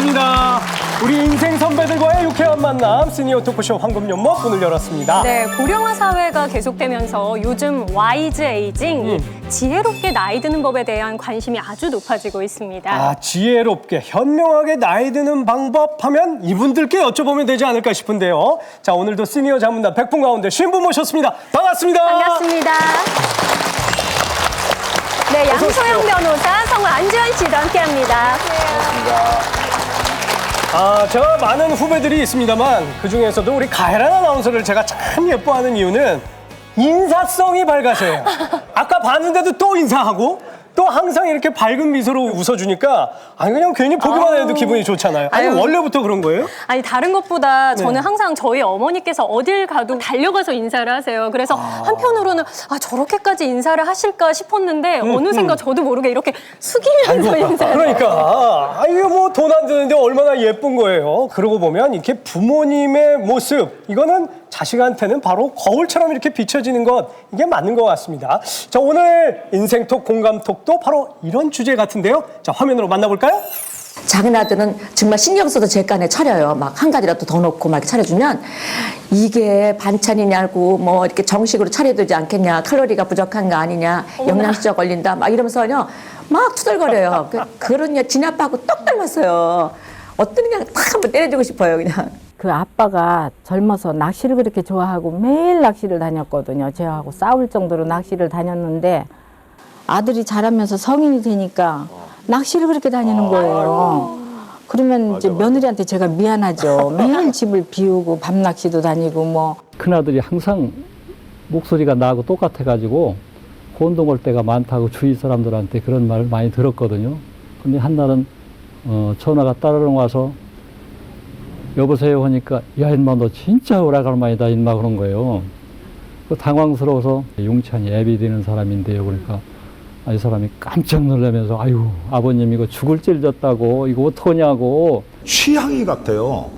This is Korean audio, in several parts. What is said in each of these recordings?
반갑습니다. 우리 인생 선배들과의 유쾌한 만남 시니어 토크쇼 황금연못 문을 열었습니다. 네, 고령화 사회가 계속되면서 요즘 와이즈 에이징, 지혜롭게 나이 드는 법에 대한 관심이 아주 높아지고 있습니다. 아, 지혜롭게 현명하게 나이 드는 방법 하면 이분들께 여쭤보면 되지 않을까 싶은데요. 자, 오늘도 시니어 자문단 100분 가운데 신분 모셨습니다. 반갑습니다. 반갑습니다. 네, 양소영 변호사, 성우 안지원 씨도 함께합니다. 아, 제가 많은 후배들이 있습니다만 그중에서도 우리 가혜란 아나운서를 제가 참 예뻐하는 이유는 인사성이 밝아서요. 아까 봤는데도 또 인사하고 또 항상 이렇게 밝은 미소로 웃어주니까 아니 그냥 괜히 보기만 해도 기분이 좋잖아요. 아니 원래부터 그런 거예요? 아니 다른 것보다 저는 네. 항상 저희 어머니께서 어딜 가도 달려가서 인사를 하세요. 그래서 한편으로는 저렇게까지 인사를 하실까 싶었는데 어느샌가 저도 모르게 이렇게 숙이면서 인사를. 그러니까 이게 뭐 돈 안 드는데 얼마나 예쁜 거예요. 그러고 보면 이렇게 부모님의 모습 이거는 자식한테는 바로 거울처럼 이렇게 비춰지는 것 이게 맞는 것 같습니다. 자, 오늘 인생톡 공감톡도 바로 이런 주제 같은데요. 자, 화면으로 만나볼까요? 작은 아들은 정말 신경 써서 제 간에 차려요. 막 한 가지라도 더 넣고 막 이렇게 차려주면 이게 반찬이냐고 뭐 이렇게 정식으로 차려야 되지 않겠냐. 칼로리가 부족한 거 아니냐. 영양실조 걸린다. 막 이러면서요. 막 투덜거려요. 그런 진아빠하고 똑 닮았어요. 어떤 그냥 탁 한번 때려주고 싶어요. 그냥. 그 아빠가 젊어서 낚시를 그렇게 좋아하고 매일 낚시를 다녔거든요. 저하고 싸울 정도로 낚시를 다녔는데 아들이 자라면서 성인이 되니까 낚시를 그렇게 다니는 거예요. 그러면 이제 며느리한테 제가 미안하죠. 매일 집을 비우고 밤낚시도 다니고 뭐. 큰아들이 항상 목소리가 나하고 똑같아가지고 혼동 올 때가 많다고 주위 사람들한테 그런 말을 많이 들었거든요. 근데 한날은 전화가 따르릉 와서 여보세요 하니까 야 인마 너 진짜 오라갈마이다 인마 그런 거예요. 그 당황스러워서 용찬이 애비 되는 사람인데요. 그러니까 이 사람이 깜짝 놀라면서 아유 아버님 이거 죽을 찔 졌다고 이거 어떡하냐고. 취향이 같아요.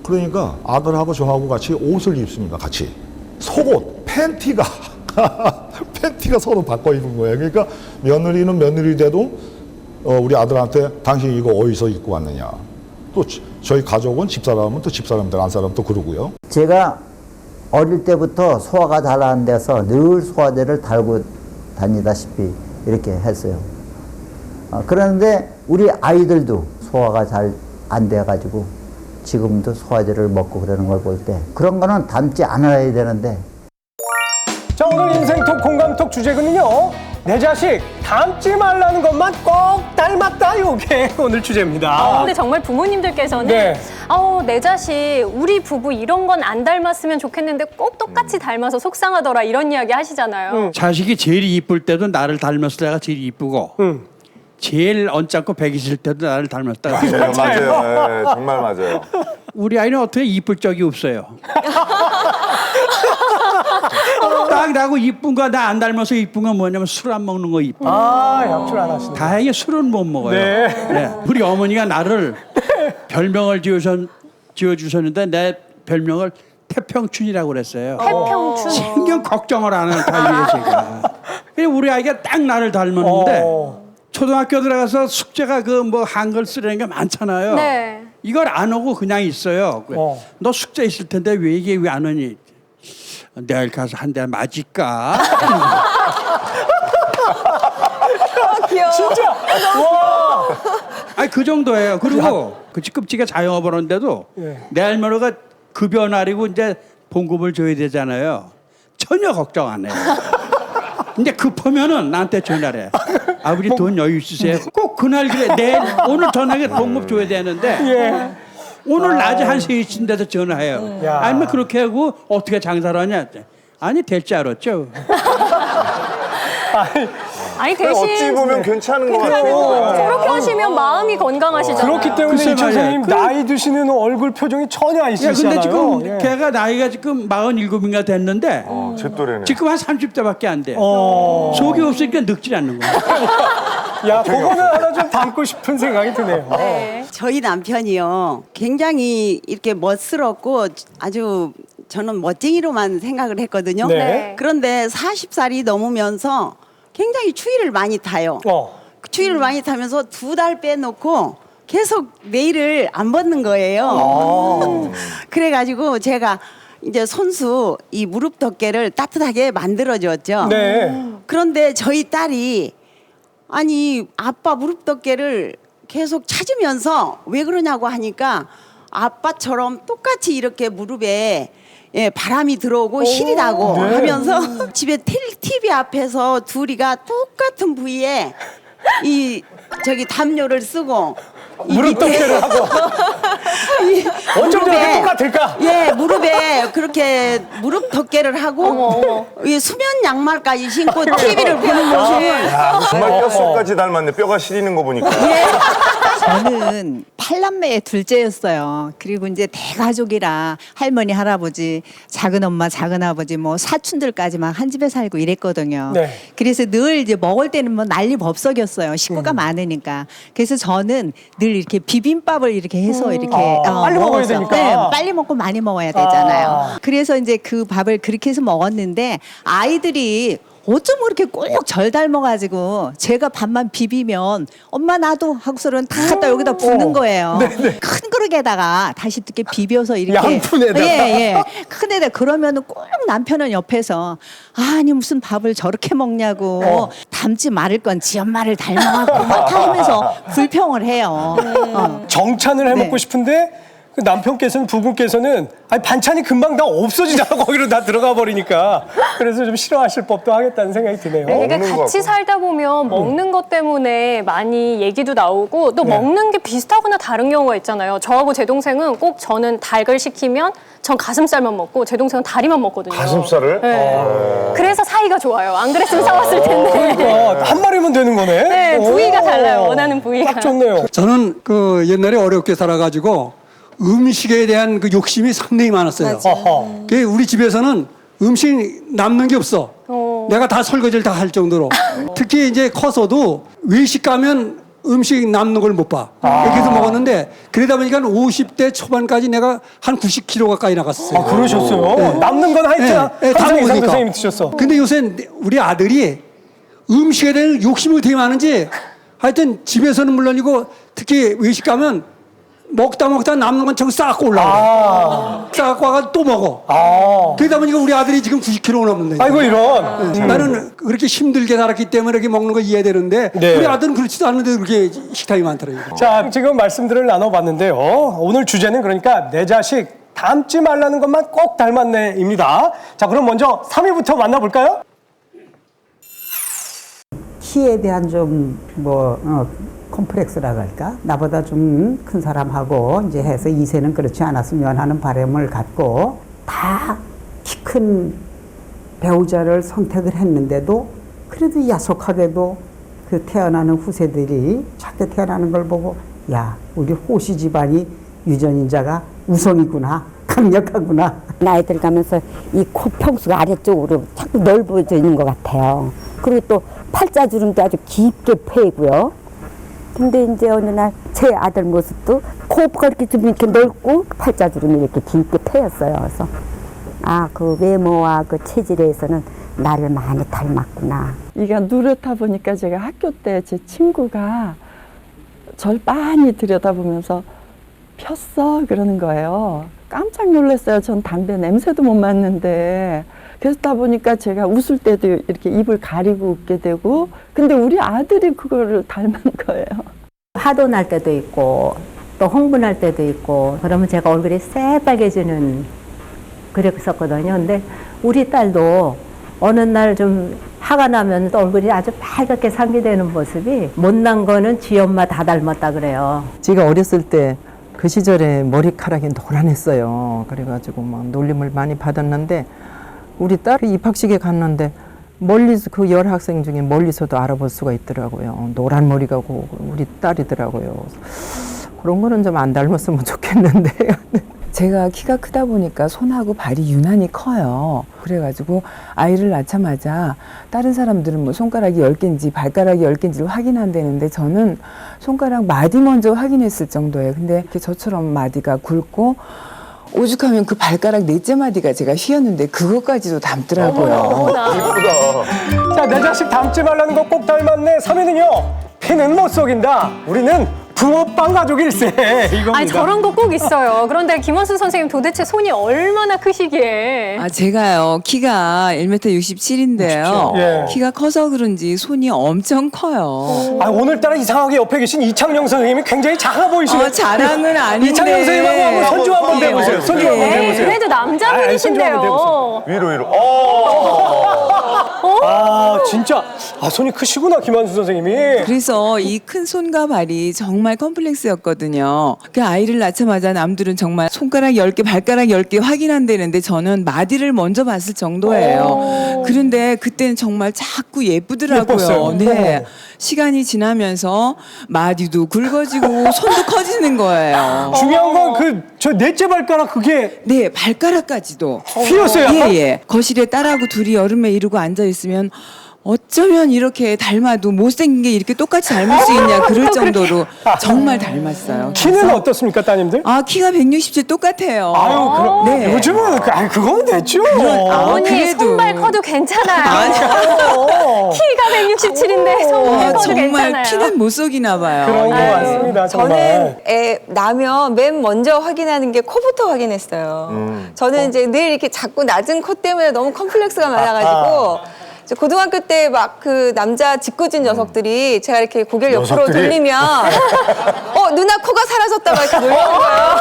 그러니까 아들하고 저하고 같이 옷을 입습니다. 같이 속옷 팬티가 팬티가 서로 바꿔 입은 거예요. 그러니까 며느리는 며느리 돼도 우리 아들한테 당신 이거 어디서 입고 왔느냐. 또 저희 가족은 집사람은 또 집사람들 안 사람 또 그러고요. 제가 어릴 때부터 소화가 잘 안 돼서 늘 소화제를 달고 다니다시피 이렇게 했어요. 그런데 우리 아이들도 소화가 잘 안 돼가지고 지금도 소화제를 먹고 그러는 걸 볼 때 그런 거는 닮지 않아야 되는데. 자, 오늘 인생톡 공감톡 주제는요. 내 자식 닮지 말라는 것만 꼭 닮았다. 요게 오늘 주제입니다. 근데 정말 부모님들께서는 네. 내 자식 우리 부부 이런 건 안 닮았으면 좋겠는데 꼭 똑같이 닮아서 속상하더라 이런 이야기 하시잖아요. 자식이 제일 이쁠 때도 나를 닮았을 때가 제일 이쁘고 제일 언짢고 백 있을 때도 나를 닮았다가 맞아요. 네, 정말 맞아요. 우리 아이는 어떻게 이쁠 적이 없어요. 딱 나고 이쁜 거 나 안 닮아서 이쁜 건 뭐냐면 술 안 먹는 거 이뻐. 약출 안 하시네. 다행히 술은 못 먹어요. 네. 네. 우리 어머니가 나를 별명을 지어주셨는데 내 별명을 태평춘이라고 그랬어요. 태평춘. 신경 걱정을 안 하는 타입이에요, 제가. 그냥 우리 아이가 딱 나를 닮았는데 초등학교 들어가서 숙제가 그 뭐 한글 쓰려는 게 많잖아요. 네. 이걸 안 오고 그냥 있어요. 너 숙제 있을 텐데 왜 이게 왜 안 오니? 내일 가서 한 대 맞을까? 귀여워. 진짜. 와. 아니 그 정도예요. 그리고 그 찌끔찌개 자영업 하는데도 내 할머니가 급여 날이고 이제 봉급을 줘야 되잖아요. 전혀 걱정 안 해요. 근데 급하면은 나한테 전화를 해. 우리 돈 여유 있으세요? 꼭 그날 그래. 내일 오늘 저녁에 봉급 줘야 되는데 오늘 낮에 한 3시쯤 돼서 전화해요. 아니면 그렇게 하고 어떻게 장사를 하냐? 아니 될 줄 알았죠. 아니 대신 어찌 보면 괜찮은 것 같아요. 저렇게 하시면 마음이 건강하시잖아요. 그렇기 때문에 글쎄 이천 선생님 말이야. 나이 드시는 얼굴 표정이 전혀 안 있으시잖아요. 근데 지금 걔가 나이가 지금 47인가 됐는데 제 또래네. 지금 한 30대밖에 안 돼요. 속이 없으니까 늙질 않는 거예요. 야, 그거는 하나 좀 담고 싶은 생각이 드네요. 저희 남편이요. 굉장히 이렇게 멋스럽고 아주 저는 멋쟁이로만 생각을 했거든요. 네. 그런데 40살이 넘으면서 굉장히 추위를 많이 타요. 추위를 많이 타면서 2달 빼놓고 계속 네일을 안 벗는 거예요. 그래가지고 제가 이제 손수 이 무릎 덮개를 따뜻하게 만들어줬죠. 네. 그런데 저희 딸이 아니 아빠 무릎 덮개를 계속 찾으면서 왜 그러냐고 하니까 아빠처럼 똑같이 이렇게 무릎에 예, 바람이 들어오고 시리다고 하면서 집에 TV 앞에서 둘이가 똑같은 부위에 이 저기 담요를 쓰고 무릎 덮개를 하고. 어쩜 저렇게 똑같을까? 예, 무릎에 그렇게 무릎 덮개를 하고 이 수면 양말까지 신고 TV를 보는 모습을 야, 정말 뼛속까지 닮았네. 뼈가 시리는 거 보니까. 저는 8남매의 둘째였어요. 그리고 이제 대가족이라 할머니, 할아버지, 작은 엄마, 작은 아버지, 뭐 사촌들까지 막 한 집에 살고 이랬거든요. 네. 그래서 늘 이제 먹을 때는 뭐 난리법석이었어요. 식구가 많으니까. 그래서 저는 늘 이렇게 비빔밥을 이렇게 해서 이렇게 빨리 먹어야 먹었어요. 되니까. 네, 빨리 먹고 많이 먹어야 되잖아요. 그래서 이제 그 밥을 그렇게 해서 먹었는데 아이들이 어쩜 그렇게 꼭 절 닮아가지고 제가 밥만 비비면 엄마 나도 하고서는 다 갖다 여기다 붓는 거예요. 큰 그릇에다가 다시 이렇게 비벼서 이렇게 양푼에다가. 예. 큰 데다 그러면은 꼭 남편은 옆에서 아니 무슨 밥을 저렇게 먹냐고 닮지 말을 건 지 엄마를 닮아갖고 막 하면서 불평을 해요. 정찬을 해먹고 네. 싶은데 그 남편께서는 부부께서는 아니 반찬이 금방 다 없어지잖아. 거기로 다 들어가 버리니까. 그래서 좀 싫어하실 법도 하겠다는 생각이 드네요. 그러니까 먹는 거 같이 같고. 살다 보면 먹는 것 때문에 많이 얘기도 나오고 또 먹는 게 비슷하거나 다른 경우가 있잖아요. 저하고 제 동생은 꼭 저는 닭을 시키면 전 가슴살만 먹고 제 동생은 다리만 먹거든요. 가슴살을? 네. 그래서 사이가 좋아요. 안 그랬으면 싸웠을 텐데. 그러니까 한 마리면 되는 거네. 네, 부위가 오. 달라요. 원하는 부위가. 딱 좋네요. 저는 그 옛날에 어렵게 살아가지고 음식에 대한 그 욕심이 상당히 많았어요. 어허. 그 우리 집에서는 음식 남는 게 없어. 내가 다 설거지를 다 할 정도로. 특히 이제 커서도 외식 가면 음식 남는 걸 못 봐. 이렇게 해서 먹었는데 그러다 보니까 50대 초반까지 내가 한 90kg 가까이 나갔었어요. 아, 그러셨어요? 남는 건 하여튼 다 항상 이상 먹으니까. 선생님이 드셨어. 근데 요새 우리 아들이 음식에 대한 욕심이 되게 많은지 하여튼 집에서는 물론이고 특히 외식 가면 먹다 남는 건 자꾸 싸갖고 올라와. 싸갖고 와가 또 먹어. 그러다 보니까 우리 아들이 지금 90kg 넘는데. 아이고 이런. 나는 그렇게 힘들게 살았기 때문에 이렇게 먹는 거 이해되는데 네. 우리 아들은 그렇지도 않은데 그렇게 식탐이 많더라고요. 자, 지금 말씀들을 나눠봤는데요. 오늘 주제는 그러니까 내 자식 닮지 말라는 것만 꼭 닮았네입니다. 자, 그럼 먼저 3위부터 만나볼까요? 키에 대한 좀 컴플렉스라고 할까? 나보다 좀 큰 사람하고 이제 해서 2세는 그렇지 않았으면 하는 바람을 갖고 다 키 큰 배우자를 선택을 했는데도 그래도 야속하게도 그 태어나는 후세들이 작게 태어나는 걸 보고 야, 우리 호시 집안이 유전인자가 우성이구나, 강력하구나. 나이 들어가면서 이 코 평수가 아래쪽으로 자꾸 넓어져 있는 것 같아요. 그리고 또 팔자주름도 아주 깊게 패고요. 근데 이제 어느 날 제 아들 모습도 코가 이렇게 좀 이렇게 넓고 팔자주름이 이렇게 깊게 패였어요. 그래서 아, 그 외모와 그 체질에서는 나를 많이 닮았구나. 이게 누렇다 보니까 제가 학교 때 제 친구가 절 많이 들여다보면서 폈어 그러는 거예요. 깜짝 놀랐어요. 전 담배 냄새도 못 맡는데. 그러다 보니까 제가 웃을 때도 이렇게 입을 가리고 웃게 되고, 근데 우리 아들이 그거를 닮은 거예요. 화도 날 때도 있고 또 흥분할 때도 있고 그러면 제가 얼굴이 새빨개지는 그랬었거든요. 근데 우리 딸도 어느 날 좀 화가 나면 또 얼굴이 아주 빨갛게 상기되는 모습이 못난 거는 지 엄마 다 닮았다 그래요. 제가 어렸을 때 그 시절에 머리카락이 노란했어요. 그래가지고 막 놀림을 많이 받았는데 우리 딸이 입학식에 갔는데 멀리서 그 여학생 중에 멀리서도 알아볼 수가 있더라고요. 노란 머리가 우리 딸이더라고요. 그런 거는 좀 안 닮았으면 좋겠는데. 제가 키가 크다 보니까 손하고 발이 유난히 커요. 그래가지고 아이를 낳자마자 다른 사람들은 뭐 손가락이 10개인지 발가락이 10개인지를 확인한다는데 저는 손가락 마디 먼저 확인했을 정도예요. 근데 이렇게 저처럼 마디가 굵고 오죽하면 그 발가락 넷째 마디가 제가 휘었는데 그것까지도 닮더라고요. 자, 내 자식 닮지 말라는 거 꼭 닮았네. 3위는요. 피는 못 속인다. 우리는 붕어빵 가족일세 이겁니다. 아니 저런 거 꼭 있어요. 그런데 김원수 선생님 도대체 손이 얼마나 크시기에? 아, 제가요, 키가 1m 67인데요. 예. 키가 커서 그런지 손이 엄청 커요. 아, 오늘따라 이상하게 옆에 계신 이창영 선생님이 굉장히 작아 보이시네요. 자랑은 아닌데. 이창영 선생님하고 한번 손좀 한번 대보세요. 손 좀 한번 대보세요. 그래도 남자분이신데요. 위로 위로. 아, 진짜. 아, 손이 크시구나, 김한수 선생님이. 그래서 이 큰 손과 발이 정말 컴플렉스였거든요. 그 아이를 낳자마자 남들은 정말 손가락 10개, 발가락 10개 확인한다는데 저는 마디를 먼저 봤을 정도예요. 그런데 그때는 정말 자꾸 예쁘더라고요. 예뻤어요. 네. 시간이 지나면서 마디도 굵어지고 손도 커지는 거예요. 중요한 건 저 넷째 발가락 그게. 네, 발가락까지도. 휘었어요? 예, 예. 거실에 딸하고 둘이 여름에 이러고 앉아있으면 어쩌면 이렇게 닮아도 못생긴 게 이렇게 똑같이 닮을 수 있냐 그럴 정도로 정말 닮았어요. 키는 어떻습니까, 따님들? 아, 키가 167 똑같아요. 아유, 그럼. 네. 요즘은, 그건 됐죠. 어머니 그래도. 손발 커도 괜찮아요. 키가 167인데 손발 커도 정말 괜찮아요. 키는 못 속이나 봐요. 그런 거 같습니다, 정말. 저는 애 나면 맨 먼저 확인하는 게 코부터 확인했어요. 저는 이제 늘 이렇게 작고 낮은 코 때문에 너무 컴플렉스가 많아가지고 이제 고등학교 때 막 그 남자 짓궂은 녀석들이 제가 이렇게 고개를 옆으로 녀석들이? 돌리면 누나 코가 사라졌다 막 이렇게 놀리는 거예요.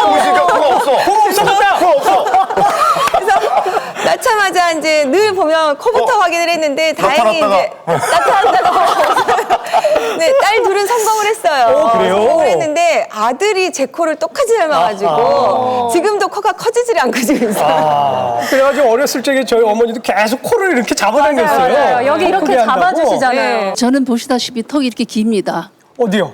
보니까 그거 없어. 그거 없어졌다! 그거 없어. 그래서 낳자마자 이제 늘 보면 코부터 확인을 했는데 다행히 이제 나타났다가 네, 딸 둘은 성공을 했어요. 그래요? 성공을 했는데 아들이 제 코를 똑같이 닮아가지고 지금도 코가 커지질 않고 있어요. 그래가지고 어렸을 적에 저희 어머니도 계속 코를 이렇게 잡아당겼어요. 맞아요. 여기 이렇게 크게 한다고. 잡아주시잖아요. 저는 보시다시피 턱이 이렇게 깁니다. 어디요?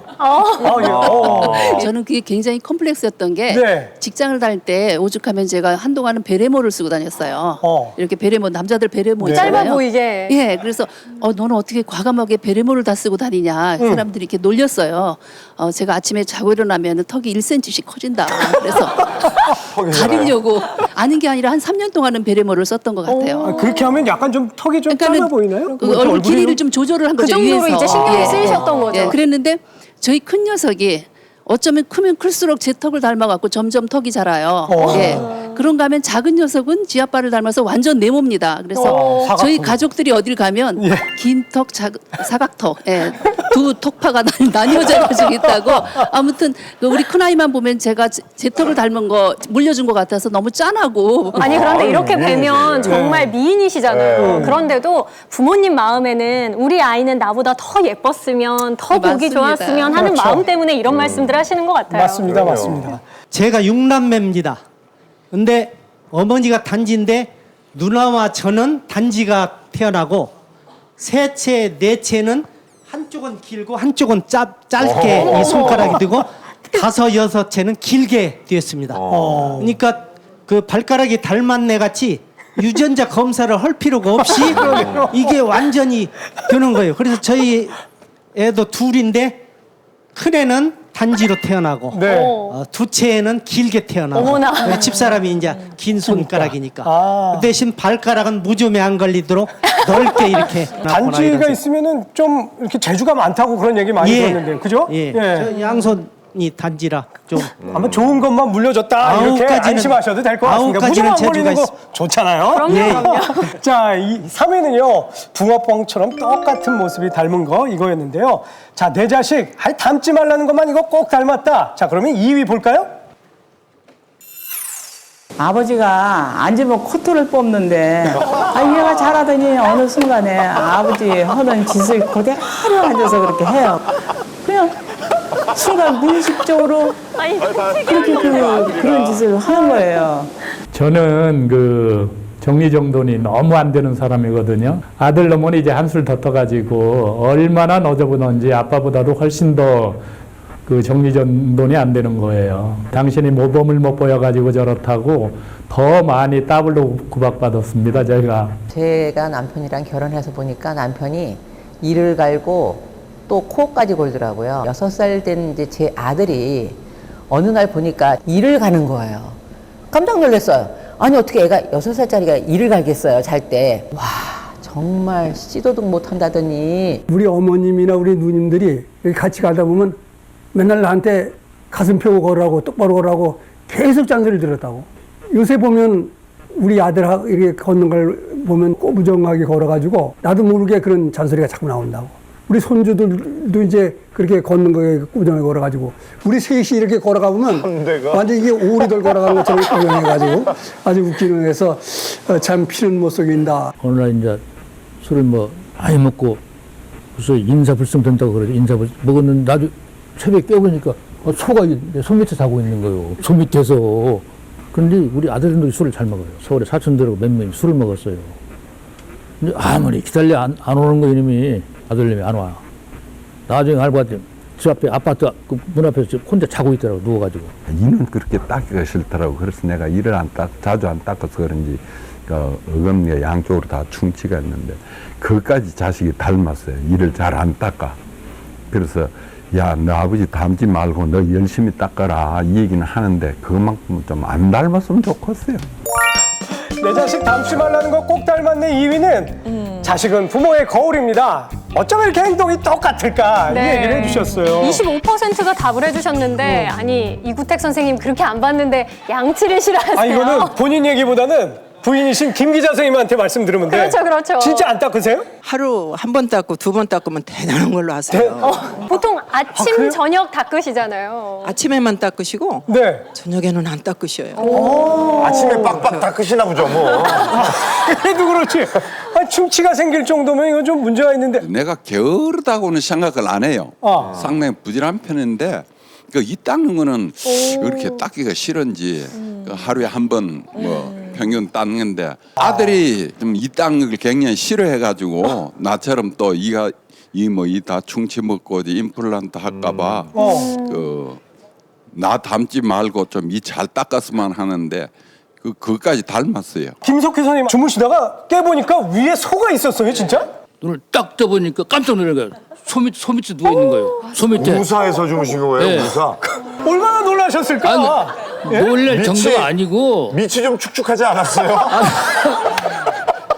예. 저는 그게 굉장히 컴플렉스였던 게 네. 직장을 다닐 때 오죽하면 제가 한동안은 베레모를 쓰고 다녔어요. 이렇게 베레모 남자들 베레모 있잖아요. 짧아 보이게. 예, 그래서 너는 어떻게 과감하게 베레모를 다 쓰고 다니냐 사람들이 이렇게 놀렸어요. 제가 아침에 자고 일어나면 턱이 1cm씩 커진다. 그래서 가리려고 아는 게 아니라 한 3년 동안은 베레모를 썼던 것 같아요. 그렇게 하면 약간 좀 턱이 좀 그러니까는 짧아 보이나요? 그 얼굴 길이를 좀 조절을 한 그 거죠. 정도로 위에서. 이제 신경이 쓰이셨던 거죠. 예, 그랬는데 저희 큰 녀석이 어쩌면 크면 클수록 제 턱을 닮아갖고 점점 턱이 자라요. 예. 그런가 하면 작은 녀석은 지 아빠를 닮아서 완전 네모입니다. 그래서 저희 사각턱. 가족들이 어딜 가면 예. 긴 턱, 사각턱, 예. 두 턱파가 나뉘어져 가지고 있다고. 아무튼 우리 큰아이만 보면 제가 제 턱을 닮은 거 물려준 것 같아서 너무 짠하고. 아니 그런데 이렇게 뵈면 정말 미인이시잖아요. 그런데도 부모님 마음에는 우리 아이는 나보다 더 예뻤으면 더 보기 맞습니다. 좋았으면 하는 그렇죠. 마음 때문에 이런 말씀들 하시는 것 같아요. 맞습니다, 맞습니다. 제가 6남매입니다. 근데 어머니가 단지인데 누나와 저는 단지가 태어나고 셋째, 넷째는 한쪽은 길고 한쪽은 짧게 이 손가락이 되고 다섯, 여섯째는 길게 되었습니다. 그러니까 그 발가락이 닮았네 같이 유전자 검사를 할 필요가 없이 이게 완전히 되는 거예요. 그래서 저희 애도 둘인데 큰애는 단지로 태어나고 네. 두째는 길게 태어나고 어머나. 집사람이 이제 긴 손가락이니까 그 대신 발가락은 무좀에 안 걸리도록 넓게 이렇게 단지가 있으면은 좀 이렇게 재주가 많다고 그런 얘기 많이 들었는데, 그죠? 예. 저 양손이 단지라 좀 아마 좋은 것만 물려줬다 이렇게 안심하셔도 될 것 같습니다. 무좀 안 걸리는 거 좋잖아요. 그럼요. 자, 이 3위는요 붕어빵처럼 똑같은 모습이 닮은 거 이거였는데요. 자, 내 자식 닮지 말라는 것만 이거 꼭 닮았다. 자, 그러면 2위 볼까요? 아버지가 앉으면 코털을 뽑는데 얘가 잘하더니 어느 순간에 아버지 하던 짓을 그대로 앉아서 그렇게 해요. 그냥 순간 무의식적으로 그렇게 그런 짓을 하는 거예요. 저는 그 정리정돈이 너무 안 되는 사람이거든요. 아들 놈은 이제 한술 더 떠가지고 얼마나 너저분한지 아빠보다도 훨씬 더 그 정리정돈이 안 되는 거예요. 당신이 모범을 못 보여가지고 저렇다고 더 많이 따블로 구박받았습니다, 제가. 제가 남편이랑 결혼해서 보니까 남편이 이를 갈고 또 코까지 골더라고요. 6살 된 이제 제 아들이 어느 날 보니까 이를 가는 거예요. 깜짝 놀랐어요. 아니 어떻게 애가 6살짜리가 이를 갈겠어요, 잘 때. 와, 정말 씨도도 못 한다더니. 우리 어머님이나 우리 누님들이 같이 가다 보면 맨날 나한테 가슴 펴고 걸으라고 똑바로 걸으라고 계속 잔소리를 들었다고. 요새 보면 우리 아들하고 이렇게 걷는 걸 보면 꼬부정하게 걸어가지고 나도 모르게 그런 잔소리가 자꾸 나온다고. 우리 손주들도 이제 그렇게 걷는 거에 꾸준하게 걸어가지고 우리 셋이 이렇게 걸어가보면 완전 이게 오리들 걸어가는 것처럼 꾸준해가지고 아주 웃기는 해서 참 피는 못 속인다. 어느 날 이제 술을 뭐 많이 먹고 그래서 인사불성 된다고 그러죠. 인사불성 먹었는데 나중에 새벽에 깨보니까 소가 손 밑에 자고 있는 거예요. 손 밑에서. 그런데 우리 아들들도 술을 잘 먹어요. 서울에 사촌들하고 몇 명이 술을 먹었어요. 근데 아무리 기다려 안 오는 거 이놈이 아들님이 안 와. 나중에 알고 봤더니 집 앞에 아파트 그 문 앞에서 혼자 자고 있더라고 누워가지고. 이는 그렇게 닦기가 싫더라고. 그래서 내가 이를 자주 안 닦아서 그런지 어금니가 양쪽으로 다 충치가 있는데 그것까지 자식이 닮았어요. 이를 잘 안 닦아. 그래서 야, 너 아버지 닮지 말고 너 열심히 닦아라 이 얘기는 하는데 그만큼 좀 안 닮았으면 좋겠어요. 내 자식 닮지 말라는 거 꼭 닮았네 2위는 자식은 부모의 거울입니다. 어쩜 이렇게 행동이 똑같을까 이 얘기를 해주셨어요. 25%가 답을 해주셨는데 아니 이구택 선생님 그렇게 안 봤는데 양치를 싫어하세요. 아 이거는 본인 얘기보다는 부인이신 김 기자 선생님한테 말씀 들으면 돼. 그렇죠, 그렇죠. 진짜 안 닦으세요? 하루 한 번 닦고 두 번 닦으면 대단한 걸로 아세요. 보통 아침 저녁 닦으시잖아요. 아침에만 닦으시고 네. 저녁에는 안 닦으셔요. 아침에 빡빡 닦으시나 보죠 뭐. 그래도 그렇지. 아니, 충치가 생길 정도면 이거 좀 문제가 있는데. 내가 게으르다고는 생각을 안 해요. 상당히 부지런한 편인데 이 닦는 거는 이렇게 닦기가 싫은지 그 하루에 한 번 뭐 평균 닦는데 아들이 좀 이 닦는 걸 굉장히 싫어해가지고 나처럼 또 이 다 충치 먹고 임플란트 할까봐 나 닮지 말고 좀 이 잘 닦았으면 하는데 그것까지 닮았어요. 김석희 선생님 주무시다가 깨보니까 위에 소가 있었어요 진짜? 눈을 딱 떠보니까 깜짝 놀란 거예요. 소 밑에 누워 있는 거예요. 소 밑에. 무사에서 주무신 거예요? 네. 무사? 얼마나 놀라셨을까? 놀랄 정도가 아니고. 밑이 좀 축축하지 않았어요?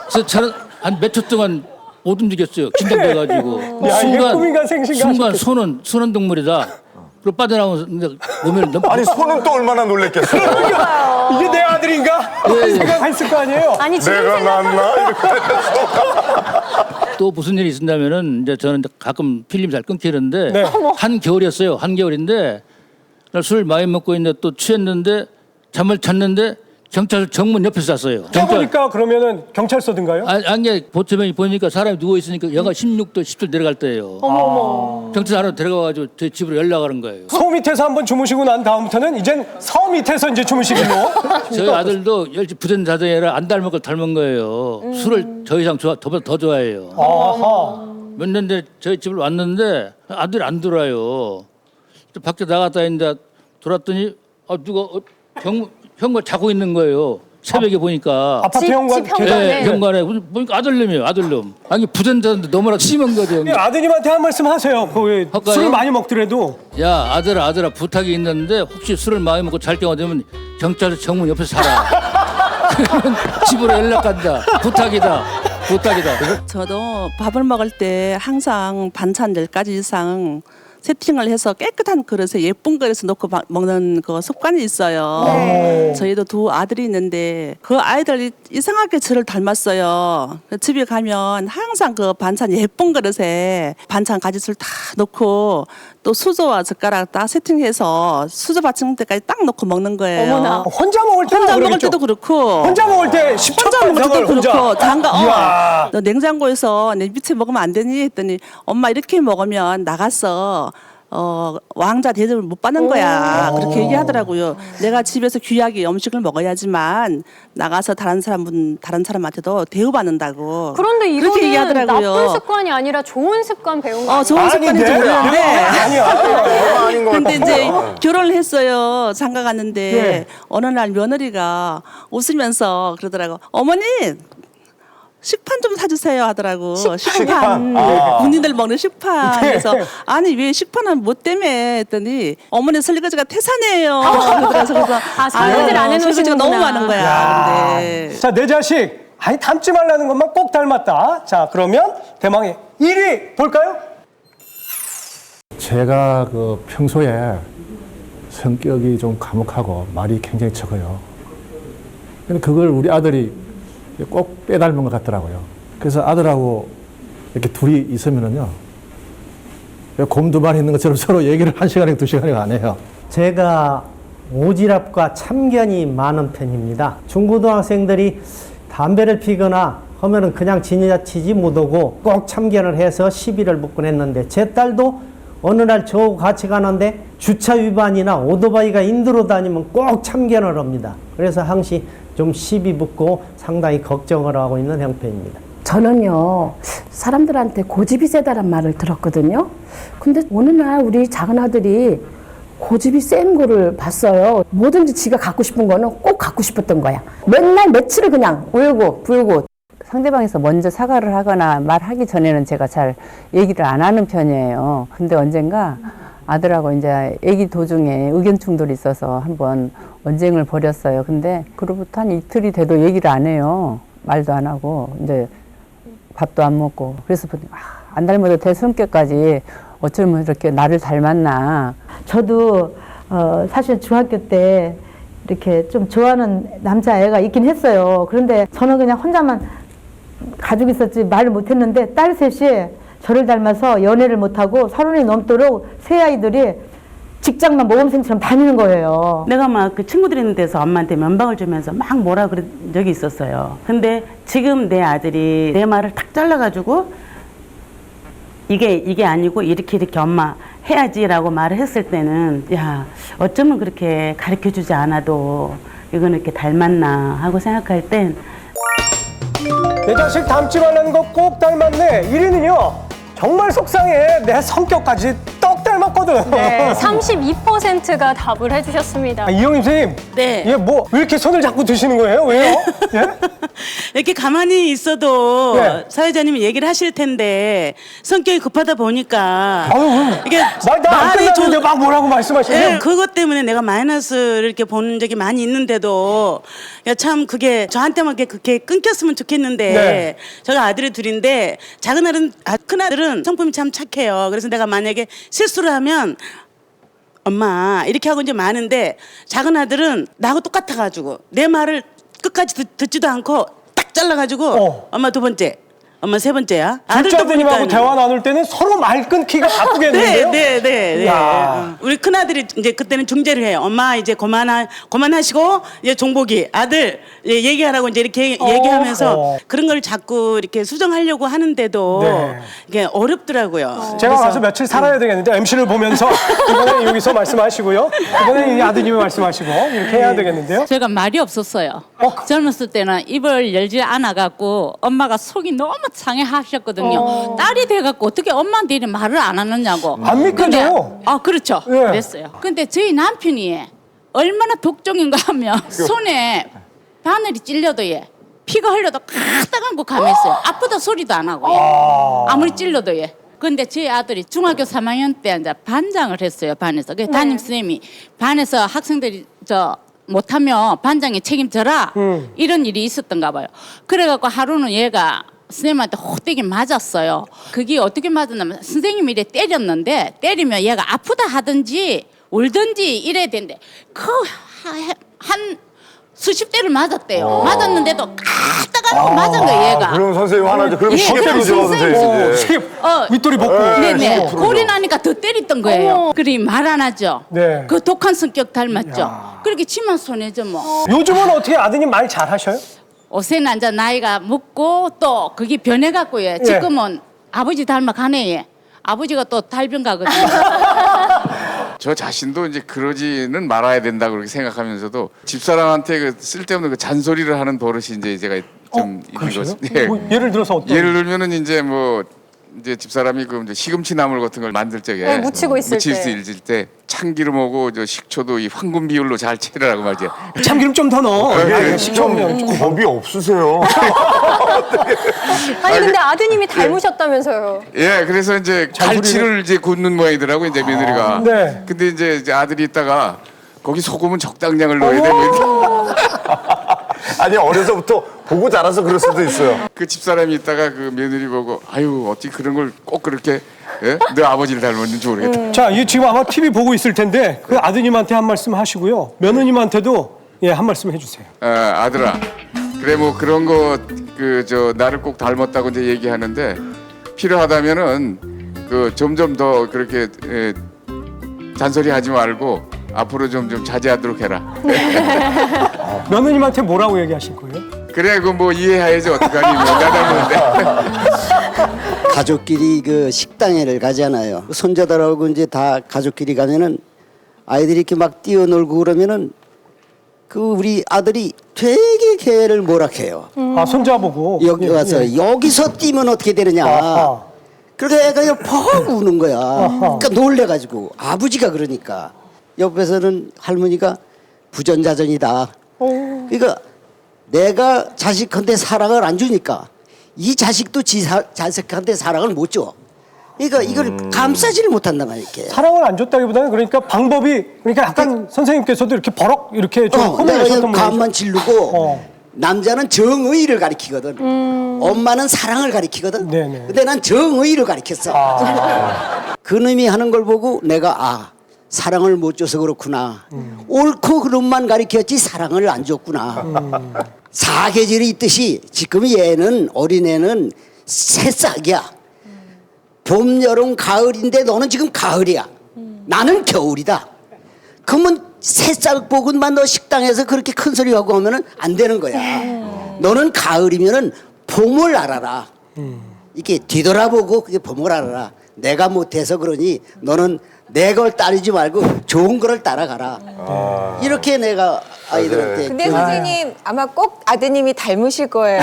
그래서 저는 한 몇 초 동안 못 움직였어요. 긴장돼가지고. 야, 이게 꿈인가 생신가 순간 소는 동물이다. 그리고 빠져나오는데 몸에 너무. 아니 소는 또 얼마나 놀랬겠어요? 이게 내 아들인가? 네. 생각했을 거 아니에요? 아니 내가 낳았나? 이렇게 또 무슨 일이 있었냐면은 이제 저는 가끔 필름 잘 끊기는데 네. 한겨울이었어요. 한겨울인데 날 술 많이 먹고 있는데 또 취했는데 잠을 잤는데 경찰서 정문 옆에서 잤어요. 깨보니까 그러면은 경찰서든가요? 안개 보트면이 보니까 사람이 누워 있으니까 영하 16도 10도 내려갈 때예요. 어머머. 경찰서 안으로 데려가가지고 저희 집으로 연락하는 거예요. 소 밑에서 한번 주무시고 난 다음부터는 이젠 서 밑에서 이제 주무시기로. 저희 아들도 열심히 부전 자정이라 안 닮은 걸 닮은 거예요. 술을 저 이상 저보다 더 좋아해요. 아하. 몇 년 전에 저희 집을 왔는데 아들이 안 들어와요. 밖에 나갔다 있는데 돌았더니 누가 현관 자고 있는 거예요. 새벽에 보니까. 아파트 현관? 네, 현관에. 보니까 아들놈이에요, 아들놈. 아니, 부전자인데 너무나 심한 거죠. 아드님한테 한 말씀 하세요. 술을 많이 먹더라도. 야, 아들아, 부탁이 있는데 혹시 술을 많이 먹고 잘 경우 되면 경찰서 정문 옆에서 살아. 그러면 집으로 연락 간다. 부탁이다. 저도 밥을 먹을 때 항상 반찬 10가지 이상 세팅을 해서 깨끗한 그릇에 예쁜 그릇에 놓고 먹는 그 습관이 있어요. 네. 저희도 두 아들이 있는데 그 아이들이 이상하게 저를 닮았어요. 집에 가면 항상 그 반찬 예쁜 그릇에 반찬 가짓수를 다 놓고 또 수저와 젓가락 다 세팅해서 수저 받침 때까지 딱 놓고 먹는 거예요. 어머나. 혼자 먹을 때도 혼자 먹을 그러겠죠? 때도 그렇고 혼자 먹을 때 10초 혼자 먹을 때도 그렇고 이야. 너 냉장고에서 내 밑에 먹으면 안 되니 했더니 엄마 이렇게 먹으면 나가서 왕자 대접을 못 받는 거야. 그렇게 얘기하더라고요. 내가 집에서 귀하게 음식을 먹어야지만 나가서 다른 사람한테도 대우받는다고. 그런데 그렇게 이거는 얘기하더라고요. 나쁜 습관이 아니라 좋은 습관 배운 거 아니에요? 좋은 습관인지 모르는데. 아닌 것 근데 같아요. 이제 결혼을 했어요. 장가 갔는데 네. 어느 날 며느리가 웃으면서 그러더라고. 어머니 식판 좀 사주세요 하더라고. 식판. 군인들 먹는 식판. 네. 그래서 아니 왜 식판은 뭐 때문에 했더니 어머니 설거지가 태산이에요. 그래서 설거지를 안 해놓으시는구나. 설거지가 너무 많은 거야. 야. 근데 자, 내 자식. 아니, 닮지 말라는 것만 꼭 닮았다. 자, 그러면 대망의 1위 볼까요? 제가 그 평소에 성격이 좀 과묵하고 말이 굉장히 적어요. 근데 그걸 우리 아들이 꼭 빼닮은 것 같더라고요. 그래서 아들하고 이렇게 둘이 있으면은요, 곰 두 마리 있는 것처럼 서로 얘기를 1시간에 2시간에 안 해요. 제가 오지랖과 참견이 많은 편입니다. 중고등학생들이 담배를 피거나 하면은 그냥 지나치지 못하고 꼭 참견을 해서 시비를 붙곤 했는데, 제 딸도 어느 날 저하고 같이 가는데 주차 위반이나 오토바이가 인도로 다니면 꼭 참견을 합니다. 그래서 항시 좀 시비 붙고 상당히 걱정을 하고 있는 형편입니다. 저는요, 사람들한테 고집이 세다란 말을 들었거든요. 근데 어느 날 우리 작은 아들이 고집이 센 거를 봤어요. 뭐든지 지가 갖고 싶은 거는 꼭 갖고 싶었던 거야. 맨날 며칠을 그냥 울고 불고. 상대방에서 먼저 사과를 하거나 말하기 전에는 제가 잘 얘기를 안 하는 편이에요. 근데 언젠가 아들하고 이제 얘기 도중에 의견 충돌이 있어서 한번 언쟁을 벌였어요. 근데 그로부터 한 이틀이 돼도 얘기를 안 해요. 말도 안 하고 이제 밥도 안 먹고. 그래서 안 닮아도 될 성격까지 어쩌면 이렇게 나를 닮았나. 저도 사실 중학교 때 이렇게 좀 좋아하는 남자애가 있긴 했어요. 그런데 저는 그냥 혼자만 가지고 있었지 말을 못했는데, 딸 셋이 저를 닮아서 연애를 못하고 30이 넘도록 새 아이들이 직장만 모범생처럼 다니는 거예요. 내가 막 그 친구들 있는 데서 엄마한테 면박을 주면서 막 뭐라 그런 적이 있었어요. 근데 지금 내 아들이 내 말을 탁 잘라가지고 이게 아니고 이렇게 엄마 해야지라고 말을 했을 때는, 야, 어쩌면 그렇게 가르쳐주지 않아도 이거는 이렇게 닮았나 하고 생각할 땐, 내 자식 닮지 말라는 거 꼭 닮았네. 1위는요, 정말 속상해. 내 성격까지 떡 닮았거든. 네, 32%가 답을 해주셨습니다. 이영임 선생님. 네. 예, 뭐, 왜 이렇게 손을 잡고 드시는 거예요? 왜요? 예? 이렇게 가만히 있어도 네. 사회자님이 얘기를 하실 텐데 성격이 급하다 보니까 이게 말도 안 끝났는데 막 뭐라고 말씀하시네요. 네, 그것 때문에 내가 마이너스를 이렇게 보는 적이 많이 있는데도, 야, 참 그게 저한테만 그렇게 끊겼으면 좋겠는데, 네. 제가 아들이 둘인데 작은 아들은 큰 아들은 성품이 참 착해요. 그래서 내가 만약에 실수를 하면 엄마 이렇게 하고 이제 많은데, 작은 아들은 나하고 똑같아가지고 내 말을 끝까지 듣지도 않고 딱 잘라가지고 엄마 두 번째, 엄마 세 번째야. 둘째아드님하고 대화 나눌 때는 서로 말 끊기가 바쁘겠는데요? 네. 우리 큰 아들이 이제 그때는 중재를 해요. 엄마 이제 그만하시고 이제 종복이 아들 얘기하라고 이제 이렇게 얘기하면서 그런 걸 자꾸 이렇게 수정하려고 하는데도 네. 이게 어렵더라고요. 제가 그래서 가서 며칠 살아야 되겠는데, MC를 보면서 이번에 여기서 말씀하시고요, 이번에 이 아드님이 말씀하시고 이렇게 해야 되겠는데요. 제가 말이 없었어요. 젊었을 때는 입을 열지 않아갖고 엄마가 속이 너무 상해하셨거든요. 딸이 돼갖고 어떻게 엄마한테 이렇게 말을 안 하느냐고. 안 믿겨져요. 그렇죠. 예. 그랬어요. 근데 저희 남편이 얼마나 독종인가 하면 손에 바늘이 찔려도 피가 흘려도 까딱한 거 감이 있어요. 아프다 소리도 안 하고 아무리 찔러도 근데 저희 아들이 중학교 3학년 때 이제 반장을 했어요, 반에서. 그 담임 선생님이 반에서 학생들이 못하면 반장이 책임져라, 이런 일이 있었던가 봐요. 그래갖고 하루는 얘가 선생님한테 호되게 맞았어요. 그게 어떻게 맞았냐면, 선생님이 이래 때렸는데, 때리면 얘가 아프다 하든지 울든지 이래야 되는데 한 수십 대를 맞았대요. 맞았는데도 까딱하고 맞은 거예요, 얘가. 그럼 선생님 화나죠. 그럼 예, 시계로 줘, 선생님. 윗돌이 벗고. 네네. 골이 나니까 더 때렸던 거예요. 그리 말 안 하죠. 네. 그 독한 성격 닮았죠. 그렇게 치만 손해죠 뭐. 요즘은 어떻게 아드님 말 잘하셔요? 요새는 이제 나이가 먹고 또 그게 변해갖고요. 지금은 아버지 닮아가네. 아버지가 또 달변 가거든요. 저 자신도 이제 그러지는 말아야 된다 그렇게 생각하면서도 집사람한테 그 쓸데없는 그 잔소리를 하는 버릇이 이제 제가 좀 있는 거죠. 뭐 예를 들어서 어떤? 예를 들면은 이제 이제 집사람이 그 이제 시금치 나물 같은 걸 만들 적에 무치고 있을 때 참기름하고 저 식초도 이 황금 비율로 잘 채라고 말이야. 참기름 좀 더 넣어. 식초는 겁이 없으세요. 아니 근데 아드님이 닮으셨다면서요. 예, 그래서 이제 갈치를 이제 굽는 모양이더라고 이제 며느리가. 네. 근데 이제 아들이 있다가 거기 소금은 적당량을 넣어야 되고. 아니 어려서부터 보고 자라서 그럴 수도 있어요. 그 집사람이 있다가 그 며느리 보고 아유 어찌 그런 걸 꼭 그렇게 예? 내 아버지를 닮았는지 모르겠다. 자, 이 지금 아마 TV 보고 있을 텐데 그 아드님한테 한 말씀 하시고요. 며느님한테도 예, 한 말씀 해주세요. 아들아, 그래 뭐 그런 거 그 저 나를 꼭 닮았다고 이제 얘기하는데 필요하다면은 그 점점 더 그렇게 잔소리하지 말고 앞으로 좀 자제하도록 해라. 며느님한테 뭐라고 얘기하실 거예요? 그래 그 뭐 이해해야지 어떡하니 뭐 나 닮았는데. 가족끼리 그 식당회를 가잖아요. 손자들하고 이제 다 가족끼리 가면은 아이들이 이렇게 막 뛰어놀고 그러면은 그 우리 아들이 되게 걔를 뭐라해요. 아, 손자 보고 여기 와서 여기서 뛰면 어떻게 되느냐. 그래서 애가 퍽 우는 거야. 그러니까 놀래가지고 아버지가 그러니까 옆에서는 할머니가 부전자전이다. 그러니까 내가 자식한테 사랑을 안 주니까 이 자식도 자식한테 사랑을 못 줘. 그러니까 이걸 감싸지를 못한단 말이에요. 사랑을 안 줬다기보다는 그러니까 방법이 그러니까 약간 선생님께서도 이렇게 버럭 이렇게 좀 내가 그냥 감만 지르고 남자는 정의를 가리키거든. 엄마는 사랑을 가리키거든. 근데 난 정의를 가리켰어. 그놈이 하는 걸 보고 내가 사랑을 못 줘서 그렇구나. 옳고 그름만 가리켰지 사랑을 안 줬구나. 사계절이 있듯이 지금 얘는 어린애는 새싹이야. 봄, 여름, 가을인데 너는 지금 가을이야. 나는 겨울이다. 그러면 새싹복은만 너 식당에서 그렇게 큰 소리하고 하면은 안 되는 거야. 너는 가을이면은 봄을 알아라. 이렇게 뒤돌아보고 그게 봄을 알아라. 내가 못해서 그러니 너는 내 걸 따르지 말고 좋은 거를 따라가라. 이렇게 내가 아이들한테. 근데 선생님 아마 꼭 아드님이 닮으실 거예요.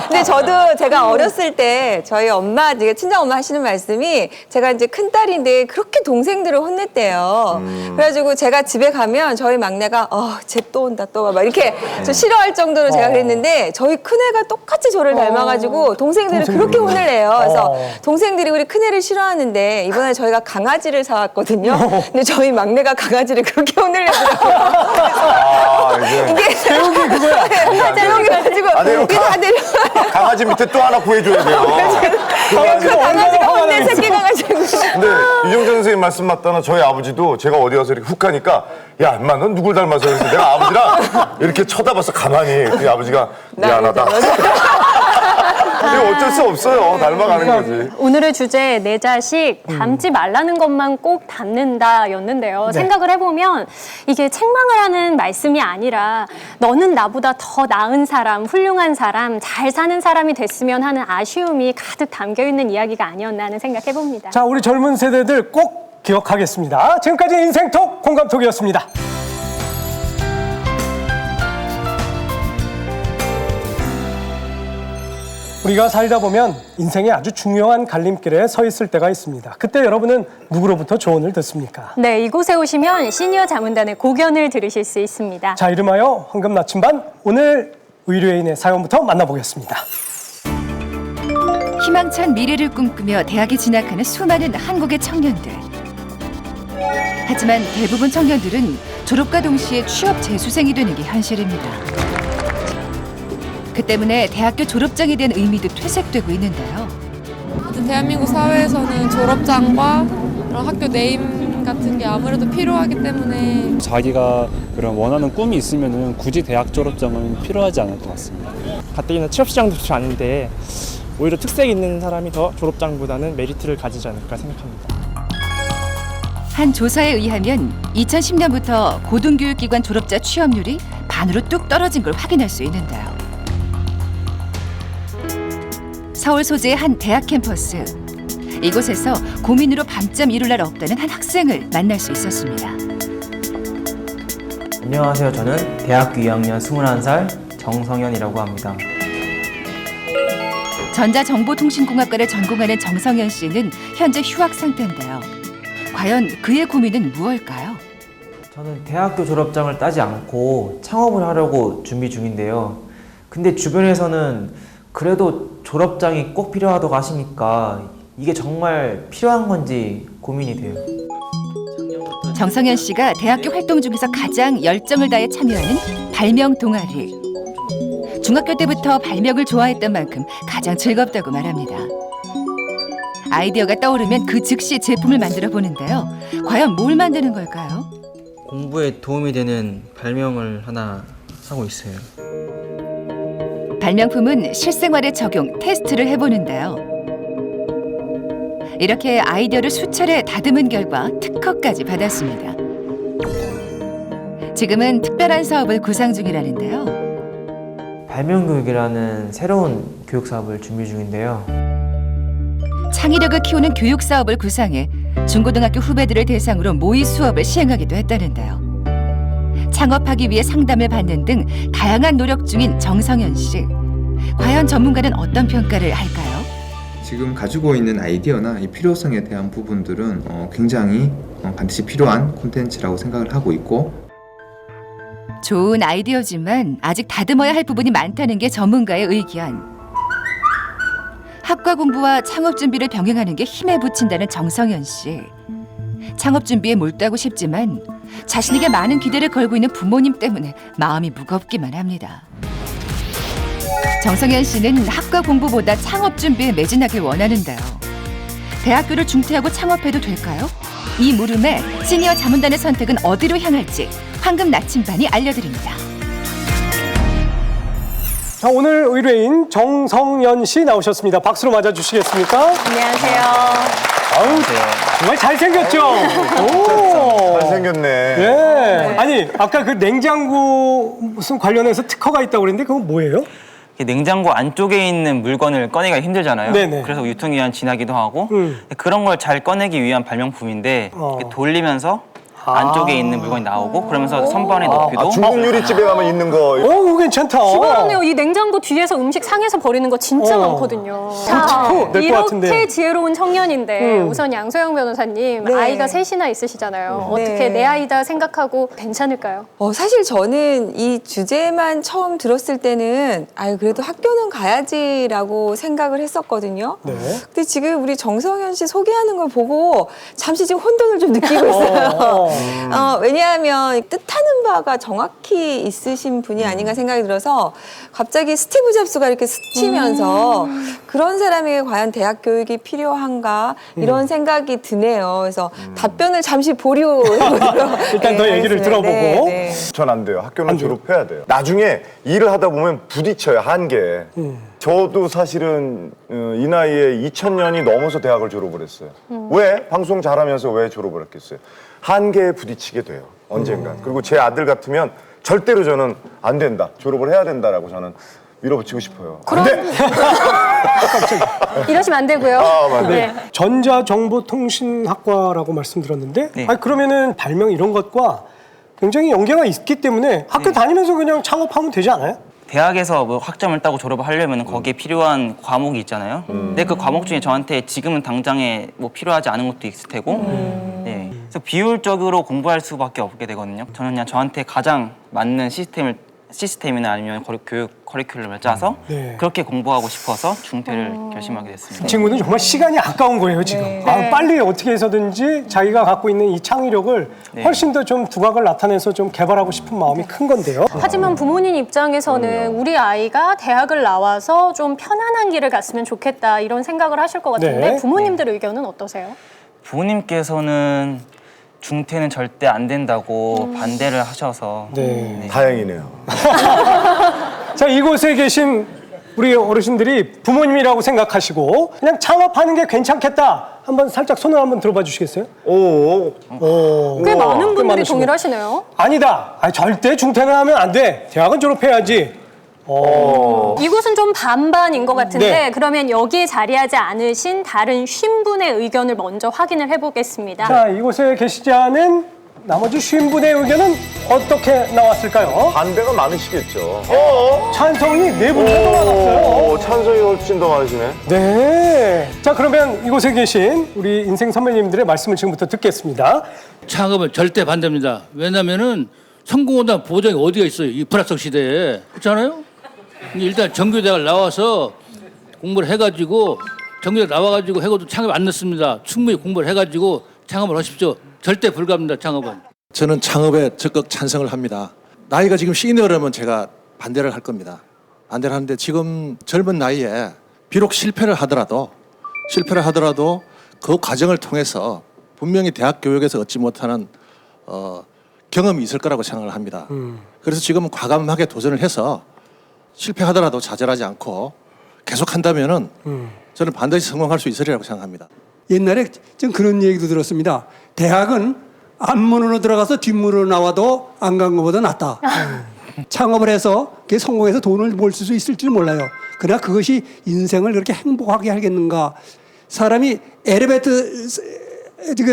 근데 저도 제가 어렸을 때 저희 엄마, 친정 엄마 하시는 말씀이 제가 이제 큰 딸인데 그렇게 동생들을 혼냈대요. 그래가지고 제가 집에 가면 저희 막내가 쟤 또 온다 또 막 이렇게 저 싫어할 정도로 제가 그랬는데 저희 큰애가 똑같이 저를 닮아가지고 동생들을 그렇게 혼을 내요. 그래서 동생들이 우리 큰애를 싫어하는데 이번에 저희가 강아지를 사왔거든요. 근데 저희 막내가 강아지를 그렇게 혼을 내더라고요. 이게 제목이 그거야. 제목이 가지고 강아지 밑에 또 하나 구해줘야 돼요. 강아지가 혼낸 새끼 강아지고. 근데 유정재 선생님 말씀 맞다나 저희 아버지도 제가 어디 가서 이렇게 훅 가니까 야 인마 넌 누굴 닮아서 그래서 내가 아버지랑 이렇게 쳐다봐서 가만히 그 아버지가 미안하다. 근데 어쩔 수 없어요. 닮아가는 거지. 오늘의 주제 내 자식 닮지 말라는 것만 꼭 닮는다였는데요. 네. 생각을 해보면 이게 책망을 하는 말씀이 아니라 너는 나보다 더 나은 사람, 훌륭한 사람, 잘 사는 사람이 됐으면 하는 아쉬움이 가득 담겨있는 이야기가 아니었나 하는 생각해봅니다. 자, 우리 젊은 세대들 꼭 기억하겠습니다. 지금까지 인생톡 공감톡이었습니다. 우리가 살다 보면 인생의 아주 중요한 갈림길에 서 있을 때가 있습니다. 그때 여러분은 누구로부터 조언을 듣습니까? 네, 이곳에 오시면 시니어 자문단의 고견을 들으실 수 있습니다. 자, 이름하여 황금 나침반, 오늘 의뢰인의 사연부터 만나보겠습니다. 희망찬 미래를 꿈꾸며 대학에 진학하는 수많은 한국의 청년들. 하지만 대부분 청년들은 졸업과 동시에 취업 재수생이 되는 게 현실입니다. 그 때문에 대학교 졸업장에 대한 의미도 퇴색되고 있는데요. 대한민국 사회에서는 졸업장과 그런 학교 네임 같은 게 아무래도 필요하기 때문에 자기가 그런 원하는 꿈이 있으면은 굳이 대학 졸업장은 필요하지 않을 것 같습니다. 가뜩이나 취업시장도 좋지 않은데 오히려 특색 있는 사람이 더 졸업장보다는 메리트를 가지지 않을까 생각합니다. 한 조사에 의하면 2010년부터 고등교육기관 졸업자 취업률이 반으로 뚝 떨어진 걸 확인할 수 있는데요. 서울 소재의 한 대학 캠퍼스. 이곳에서 고민으로 밤잠 이룰 날 없다는 한 학생을 만날 수 있었습니다. 안녕하세요. 저는 대학교 2학년 21살 정성현이라고 합니다. 전자정보통신공학과를 전공하는 정성현 씨는 현재 휴학 상태인데요. 과연 그의 고민은 무엇일까요? 저는 대학교 졸업장을 따지 않고 창업을 하려고 준비 중인데요. 근데 주변에서는 그래도 졸업장이 꼭 필요하다고 하시니까 이게 정말 필요한 건지 고민이 돼요. 정성현 씨가 대학교 활동 중에서 가장 열정을 다해 참여하는 발명 동아리. 중학교 때부터 발명을 좋아했던 만큼 가장 즐겁다고 말합니다. 아이디어가 떠오르면 그 즉시 제품을 만들어 보는데요. 과연 뭘 만드는 걸까요? 공부에 도움이 되는 발명을 하나 하고 있어요. 발명품은 실생활에 적용, 테스트를 해보는데요. 이렇게 아이디어를 수차례 다듬은 결과 특허까지 받았습니다. 지금은 특별한 사업을 구상 중이라는데요. 발명교육이라는 새로운 교육 사업을 준비 중인데요. 창의력을 키우는 교육 사업을 구상해 중고등학교 후배들을 대상으로 모의 수업을 시행하기도 했다는데요. 창업하기 위해 상담을 받는 등 다양한 노력 중인 정성현 씨. 과연 전문가는 어떤 평가를 할까요? 지금 가지고 있는 아이디어나 이 필요성에 대한 부분들은 굉장히 반드시 필요한 콘텐츠라고 생각을 하고 있고, 좋은 아이디어지만 아직 다듬어야 할 부분이 많다는 게 전문가의 의견. 학과 공부와 창업 준비를 병행하는 게 힘에 부친다는 정성현 씨. 창업 준비에 몰두하고 싶지만 자신에게 많은 기대를 걸고 있는 부모님 때문에 마음이 무겁기만 합니다. 정성현 씨는 학과 공부보다 창업 준비에 매진하길 원하는데요. 대학교를 중퇴하고 창업해도 될까요? 이 물음에 시니어 자문단의 선택은 어디로 향할지 황금 나침반이 알려드립니다. 자, 오늘 의뢰인 정성연 씨 나오셨습니다. 박수로 맞아주시겠습니까? 안녕하세요. 아우, 정말 잘생겼죠? 오. 잘생겼네. 네. 아니, 아까 그 냉장고 무슨 관련해서 특허가 있다고 그랬는데 그건 뭐예요? 냉장고 안쪽에 있는 물건을 꺼내기가 힘들잖아요. 네네. 그래서 유통기한 지나기도 하고 그런 걸 잘 꺼내기 위한 발명품인데 이렇게 돌리면서 안쪽에 있는 물건이 나오고 그러면서 선반에 넣기도. 중국 요리집에 가면 있는 거. 오, 괜찮다. 기발하네요. 이 냉장고 뒤에서 음식 상해서 버리는 거 진짜 많거든요. 자, 이렇게 지혜로운 청년인데 우선 양소영 변호사님 네. 아이가 셋이나 있으시잖아요. 네. 어떻게 내 아이다 생각하고 괜찮을까요? 사실 저는 이 주제만 처음 들었을 때는 아유 그래도 학교는 가야지라고 생각을 했었거든요. 네. 근데 지금 우리 정성현 씨 소개하는 걸 보고 잠시 지금 혼돈을 좀 느끼고 있어요. 왜냐하면 뜻하는 바가 정확히 있으신 분이 아닌가 생각이 들어서 갑자기 스티브 잡스가 이렇게 스치면서 그런 사람에게 과연 대학 교육이 필요한가 이런 생각이 드네요. 그래서 답변을 잠시 보류해보도록 일단 더 얘기를 들어보고. 네. 전 안 돼요. 학교는 졸업해야 돼요. 나중에 일을 하다 보면 부딪혀요, 한계에. 저도 사실은 이 나이에 2000년이 넘어서 대학을 졸업을 했어요. 왜? 방송 잘하면서 왜 졸업을 했겠어요? 한계에 부딪히게 돼요, 언젠간. 그리고 제 아들 같으면 절대로 저는 안 된다, 졸업을 해야 된다라고 저는 밀어붙이고 싶어요. 안 돼! 이러시면 안 되고요. 맞네. 네. 전자정보통신학과라고 말씀드렸는데 아니, 그러면은 발명 이런 것과 굉장히 연계가 있기 때문에 학교 다니면서 그냥 창업하면 되지 않아요? 대학에서 뭐 학점을 따고 졸업을 하려면 거기에 필요한 과목이 있잖아요. 근데 그 과목 중에 저한테 지금은 당장에 뭐 필요하지 않은 것도 있을 테고 네. 그래서 비효율적으로 공부할 수밖에 없게 되거든요. 저는 그냥 저한테 가장 맞는 시스템이나 아니면 교육 커리큘럼을 짜서 그렇게 공부하고 싶어서 중퇴를 결심하게 됐습니다. 이 친구는 정말 시간이 아까운 거예요, 지금. 빨리 어떻게 해서든지 자기가 갖고 있는 이 창의력을 훨씬 더 좀 두각을 나타내서 좀 개발하고 싶은 마음이 큰 건데요. 하지만 부모님 입장에서는 우리 아이가 대학을 나와서 좀 편안한 길을 갔으면 좋겠다 이런 생각을 하실 것 같은데 부모님들 의견은 어떠세요? 부모님께서는 중퇴는 절대 안 된다고 반대를 하셔서 다행이네요. 자, 이곳에 계신 우리 어르신들이 부모님이라고 생각하시고 그냥 창업하는 게 괜찮겠다. 한번 살짝 손을 한번 들어봐 주시겠어요? 꽤 많은 분들이 동일하시네요. 아니다. 절대 중퇴는 하면 안 돼. 대학은 졸업해야지. 이곳은 좀 반반인 것 같은데 네. 그러면 여기에 자리하지 않으신 다른 50분의 의견을 먼저 확인을 해보겠습니다. 자, 이곳에 계시지 않은 나머지 50분의 의견은 어떻게 나왔을까요? 반대가 많으시겠죠. 찬성이 4분 정도 나왔어요. 찬성이 훨씬 더 많으시네. 네. 자, 그러면 이곳에 계신 우리 인생 선배님들의 말씀을 지금부터 듣겠습니다. 창업은 절대 반대입니다. 왜냐면은 성공한다는 보장이 어디가 있어요? 이 불합성 시대에. 그렇잖아요? 일단 정규대학을 나와서 공부를 해가지고 정규대 나와가지고 해고도 창업 안 넣습니다. 충분히 공부를 해가지고 창업을 하십시오. 절대 불가합니다. 창업은. 저는 창업에 적극 찬성을 합니다. 나이가 지금 시니어라면 제가 반대를 할 겁니다. 반대를 하는데 지금 젊은 나이에 비록 실패를 하더라도 실패를 하더라도 그 과정을 통해서 분명히 대학 교육에서 얻지 못하는 경험이 있을 거라고 생각을 합니다. 그래서 지금 과감하게 도전을 해서 실패하더라도 좌절하지 않고 계속한다면은 저는 반드시 성공할 수 있으리라고 생각합니다. 옛날에 좀 그런 얘기도 들었습니다. 대학은 앞문으로 들어가서 뒷문으로 나와도 안 간 것보다 낫다. 창업을 해서 그게 성공해서 돈을 벌 수 있을지 몰라요. 그러나 그것이 인생을 그렇게 행복하게 하겠는가. 사람이 엘리베이터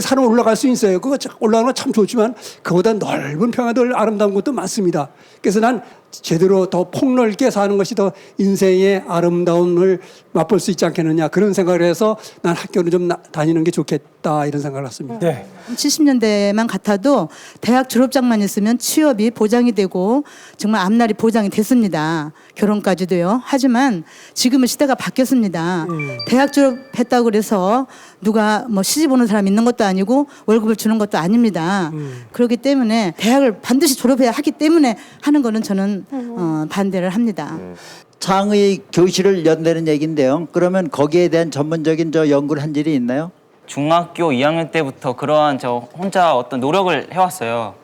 산을 올라갈 수 있어요. 그거 올라가는 건 참 좋지만 그보다 넓은 평야도 아름다운 곳도 많습니다. 그래서 난 제대로 더 폭넓게 사는 것이 더 인생의 아름다움을 맛볼 수 있지 않겠느냐 그런 생각을 해서 난 학교를 좀 다니는 게 좋겠다 이런 생각을 했습니다. 네. 70년대만 같아도 대학 졸업장만 있으면 취업이 보장이 되고 정말 앞날이 보장이 됐습니다. 결혼까지도요. 하지만 지금은 시대가 바뀌었습니다. 대학 졸업했다고 그래서 누가 뭐 시집 오는 사람 있는 것도 아니고 월급을 주는 것도 아닙니다. 그렇기 때문에 대학을 반드시 졸업해야 하기 때문에 하는 거는 저는 반대를 합니다. 창의 교실을 연다는 얘기인데요. 그러면 거기에 대한 전문적인 연구를 한 일이 있나요? 중학교 2학년 때부터 그러한 저 혼자 어떤 노력을 해왔어요.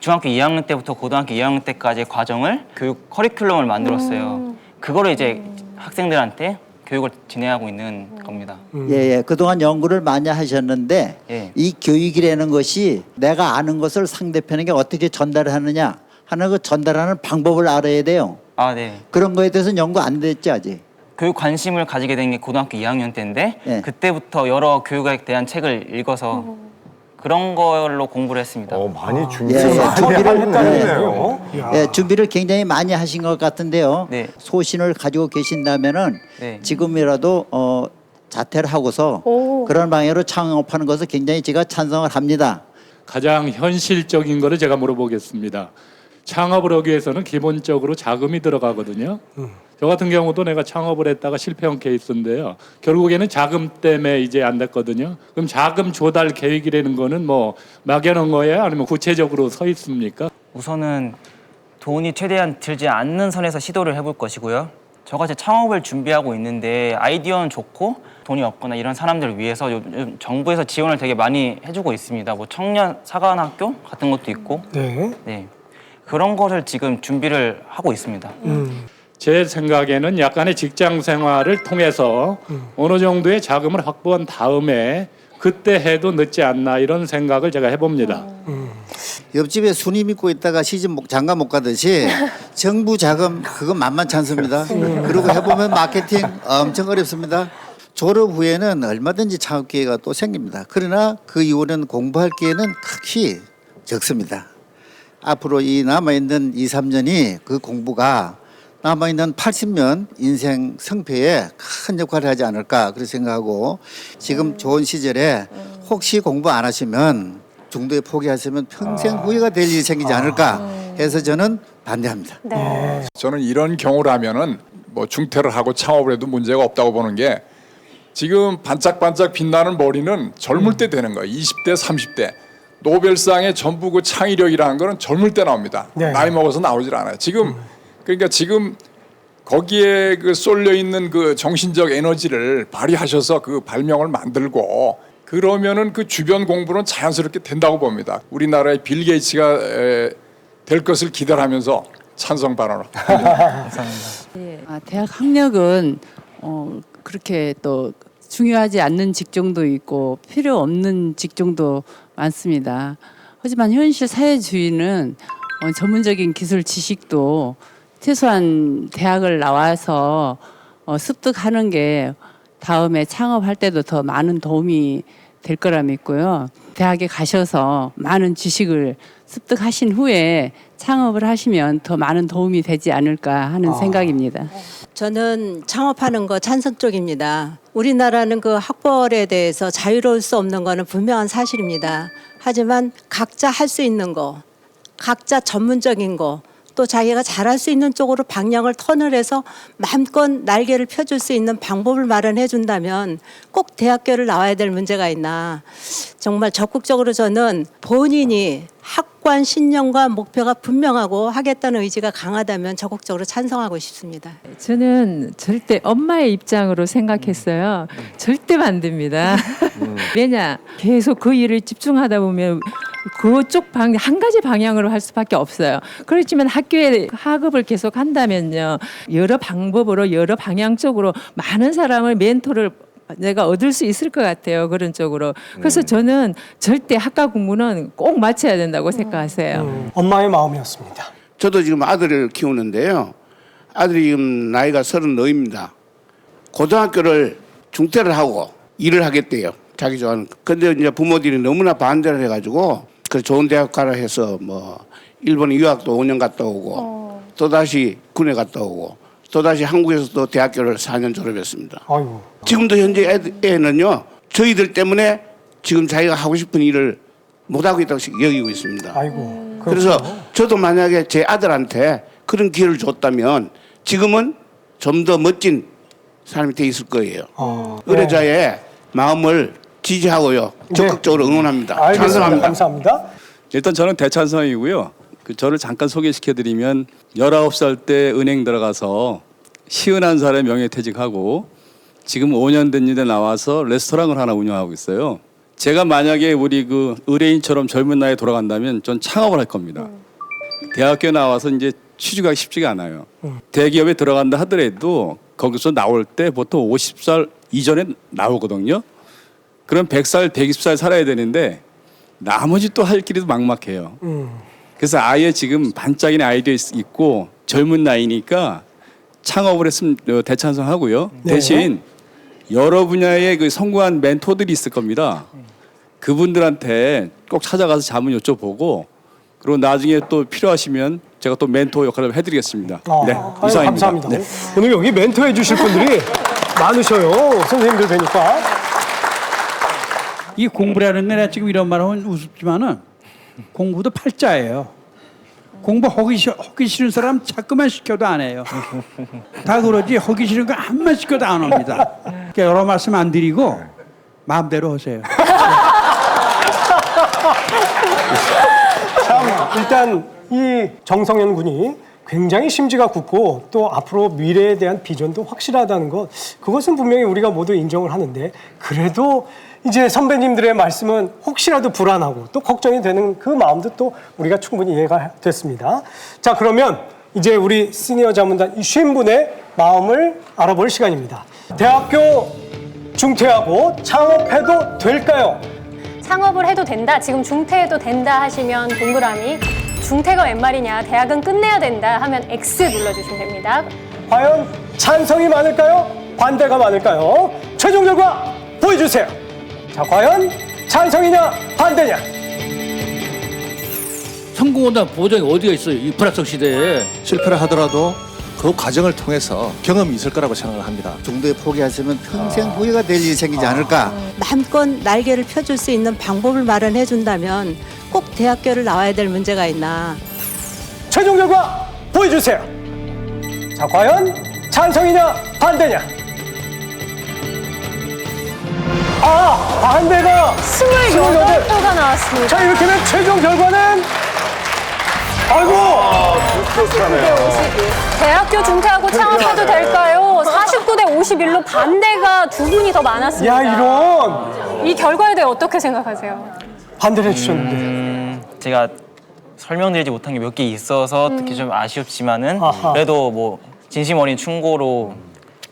중학교 2학년 때부터 고등학교 2학년 때까지의 과정을 교육 커리큘럼을 만들었어요. 그거를 이제 학생들한테 교육을 진행하고 있는 겁니다. 예. 그동안 연구를 많이 하셨는데 예. 이 교육이라는 것이 내가 아는 것을 상대편에게 어떻게 전달하느냐 하는 그 전달하는 방법을 알아야 돼요. 아, 네. 그런 거에 대해서는 연구 안 됐지 아직. 교육 관심을 가지게 된 게 고등학교 2학년 때인데 예. 그때부터 여러 교육에 대한 책을 읽어서 그런 걸로 공부를 했습니다. 많이 준비를 굉장히 많이 하신 것 같은데요. 네. 소신을 가지고 계신다면은 네. 지금이라도 자퇴를 하고서 그런 방향으로 창업하는 것을 굉장히 제가 찬성을 합니다. 가장 현실적인 거를 제가 물어보겠습니다. 창업을 하기 위해서는 기본적으로 자금이 들어가거든요. 저 같은 경우도 내가 창업을 했다가 실패한 케이스인데요. 결국에는 자금 때문에 이제 안 됐거든요. 그럼 자금 조달 계획이라는 거는 뭐 막연한 거예요? 아니면 구체적으로 서 있습니까? 우선은 돈이 최대한 들지 않는 선에서 시도를 해볼 것이고요. 저같이 창업을 준비하고 있는데 아이디어는 좋고 돈이 없거나 이런 사람들을 위해서 요즘 정부에서 지원을 되게 많이 해주고 있습니다. 뭐 청년 사관학교 같은 것도 있고 네. 그런 것을 지금 준비를 하고 있습니다. 제 생각에는 약간의 직장 생활을 통해서 어느 정도의 자금을 확보한 다음에 그때 해도 늦지 않나 이런 생각을 제가 해봅니다. 옆집에 순이 믿고 있다가 시집 장가 못 가듯이 정부 자금 그거 만만치 않습니다. 그리고 해보면 마케팅 엄청 어렵습니다. 졸업 후에는 얼마든지 창업 기회가 또 생깁니다. 그러나 그 이후에는 공부할 기회는 극히 적습니다. 앞으로 이 남아있는 2, 3년이 그 공부가 남아있는 80년 인생 성패에 큰 역할을 하지 않을까 그렇게 생각하고 지금 좋은 시절에 혹시 공부 안 하시면 중도에 포기하시면 평생 후회가 될 일이 생기지 않을까 해서 저는 반대합니다. 저는 이런 경우라면은 뭐 중퇴를 하고 창업을 해도 문제가 없다고 보는 게 지금 반짝반짝 빛나는 머리는 젊을 때 되는 거예요. 20대, 30대. 노벨상의 전부 그 창의력이라는 거는 젊을 때 나옵니다. 나이 먹어서 나오질 않아요. 지금 그러니까 지금 거기에 그 쏠려 있는 그 정신적 에너지를 발휘하셔서 그 발명을 만들고 그러면은 그 주변 공부는 자연스럽게 된다고 봅니다. 우리나라의 빌 게이츠가 될 것을 기대하면서 찬성 발언을 합니다. 대학 학력은 그렇게 또 중요하지 않는 직종도 있고 필요 없는 직종도 많습니다. 하지만 현실 사회주의는 전문적인 기술 지식도 최소한 대학을 나와서 습득하는 게 다음에 창업할 때도 더 많은 도움이 될 거라 믿고요. 대학에 가셔서 많은 지식을 습득하신 후에 창업을 하시면 더 많은 도움이 되지 않을까 하는 생각입니다. 저는 창업하는 거 찬성 쪽입니다. 우리나라는 그 학벌에 대해서 자유로울 수 없는 거는 분명한 사실입니다. 하지만 각자 할 수 있는 거, 각자 전문적인 거, 또 자기가 잘할 수 있는 쪽으로 방향을 턴을 해서 마음껏 날개를 펴줄 수 있는 방법을 마련해 준다면 꼭 대학교를 나와야 될 문제가 있나. 정말 적극적으로 저는 본인이 확고한 신념과 목표가 분명하고 하겠다는 의지가 강하다면 적극적으로 찬성하고 싶습니다. 저는 절대 엄마의 입장으로 생각했어요. 절대 반대입니다. 왜냐, 계속 그 일을 집중하다 보면 그쪽 한 가지 방향으로 할 수밖에 없어요. 그렇지만 학교에 학업을 계속 한다면요, 여러 방법으로 여러 방향적으로 많은 사람을 멘토를 내가 얻을 수 있을 것 같아요. 그런 쪽으로. 그래서 저는 절대 학과 공부는 꼭 마쳐야 된다고 생각하세요. 엄마의 마음이었습니다. 저도 지금 아들을 키우는데요. 아들이 지금 나이가 34입니다. 고등학교를 중퇴를 하고 일을 하겠대요. 자기 좋아하는. 근데 이제 부모들이 너무나 반대를 해가지고 그 좋은 대학 가라 해서 뭐 일본 유학도 5년 갔다 오고 또 다시 군에 갔다 오고 또 다시 한국에서 또 대학교를 4년 졸업했습니다. 아이고. 지금도 현재 애는요, 저희들 때문에 지금 자기가 하고 싶은 일을 못 하고 있다고 여기고 있습니다. 아이고. 그래서 저도 만약에 제 아들한테 그런 기회를 줬다면 지금은 좀 더 멋진 사람이 돼 있을 거예요. 의뢰자의 마음을 지지하고요, 적극적으로 응원합니다. 알겠습니다. 찬성합니다. 감사합니다. 일단 저는 대찬성이고요. 저를 잠깐 소개시켜드리면 19살 때 은행 들어가서 시은한 사람의 명예퇴직하고 지금 5년 된 일에 나와서 레스토랑을 하나 운영하고 있어요. 제가 만약에 우리 그 의뢰인처럼 젊은 나이에 돌아간다면 전 창업을 할 겁니다. 대학교에 나와서 이제 취직하기 쉽지가 않아요. 대기업에 들어간다 하더라도 거기서 나올 때 보통 50살 이전에 나오거든요. 그럼 100살, 120살 살아야 되는데 나머지 또 할 길이 막막해요. 그래서 아예 지금 반짝이는 아이디어 있고 젊은 나이니까 창업을 했으면 대찬성하고요. 네. 대신 여러 분야의 그 성공한 멘토들이 있을 겁니다. 그분들한테 꼭 찾아가서 자문 여쭤보고 그리고 나중에 또 필요하시면 제가 또 멘토 역할을 해드리겠습니다. 네, 아유, 이상입니다. 감사합니다. 네. 오늘 여기 멘토해 주실 분들이 많으셔요. 선생님들 뵈니까. 이 공부라는 게 내가 지금 이런 말 하면 우습지만은 공부도 팔자예요. 공부하기 싫은 사람 자꾸만 시켜도 안 해요. 다 그러지 하기 싫은 거 한번 시켜도 안 합니다. 그러니까 여러 말씀 안 드리고 마음대로 하세요. 참 일단 이 정성현 군이 굉장히 심지가 굳고 또 앞으로 미래에 대한 비전도 확실하다는 것, 그것은 분명히 우리가 모두 인정을 하는데, 그래도 이제 선배님들의 말씀은 혹시라도 불안하고 또 걱정이 되는 그 마음도 또 우리가 충분히 이해가 됐습니다. 자, 그러면 이제 우리 시니어 자문단 50분의 마음을 알아볼 시간입니다. 대학교 중퇴하고 창업해도 될까요? 창업을 해도 된다, 지금 중퇴해도 된다 하시면 동그라미, 중퇴가 웬 말이냐, 대학은 끝내야 된다 하면 X 눌러주시면 됩니다. 과연 찬성이 많을까요? 반대가 많을까요? 최종 결과 보여주세요. 자, 과연 찬성이냐 반대냐? 성공한다는 보장이 어디가 있어요? 이 불확정 시대에. 실패를 하더라도 그 과정을 통해서 경험이 있을 거라고 생각을 합니다. 중도에 포기하시면 평생 후회가 될 일이 생기지 않을까? 마음껏 날개를 펴줄 수 있는 방법을 마련해 준다면 꼭 대학교를 나와야 될 문제가 있나. 최종 결과 보여주세요. 자, 과연 찬성이냐 반대냐? 반대가 28표가 나왔습니다. 자, 이렇게 되면 최종 결과는 아이고 49대 51. 대학교 중퇴하고 창업해도 될까요? 49대 51로 반대가 두 분이 더 많았습니다. 야, 이런. 이 결과에 대해 어떻게 생각하세요? 반대를 해주셨는데. 제가 설명드리지 못한 게 몇 개 있어서 특히 좀 아쉽지만은 그래도 뭐 진심 어린 충고로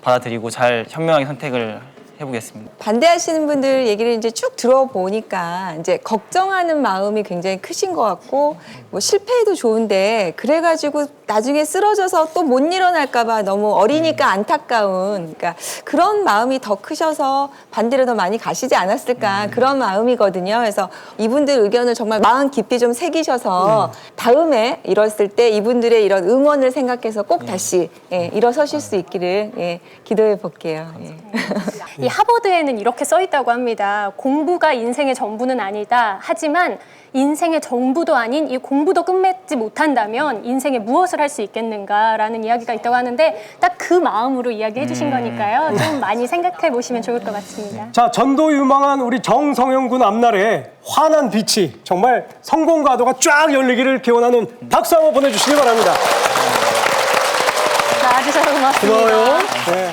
받아들이고 잘 현명하게 선택을 해보겠습니다. 반대하시는 분들 얘기를 이제 쭉 들어보니까 이제 걱정하는 마음이 굉장히 크신 것 같고, 뭐 실패해도 좋은데 그래가지고 나중에 쓰러져서 또 못 일어날까봐 너무 어리니까 안타까운, 그러니까 그런 마음이 더 크셔서 반대로 더 많이 가시지 않았을까, 그런 마음이거든요. 그래서 이분들 의견을 정말 마음 깊이 좀 새기셔서 다음에 이뤘을 때 이분들의 이런 응원을 생각해서 꼭 다시 일어서실 수 있기를 기도해 볼게요. 이 하버드에는 이렇게 써 있다고 합니다. 공부가 인생의 전부는 아니다. 하지만 인생의 전부도 아닌 이 공부도 끝맺지 못한다면 인생에 무엇을 할 수 있겠는가라는 이야기가 있다고 하는데 딱 그 마음으로 이야기해 주신 거니까요. 좀 많이 생각해 보시면 좋을 것 같습니다. 자, 전도 유망한 우리 정성영 군 앞날에 환한 빛이 정말 성공 가도가 쫙 열리기를 기원하는 박수 한번 보내주시기 바랍니다. 나와주셔서 고맙습니다. 고마워요. 네.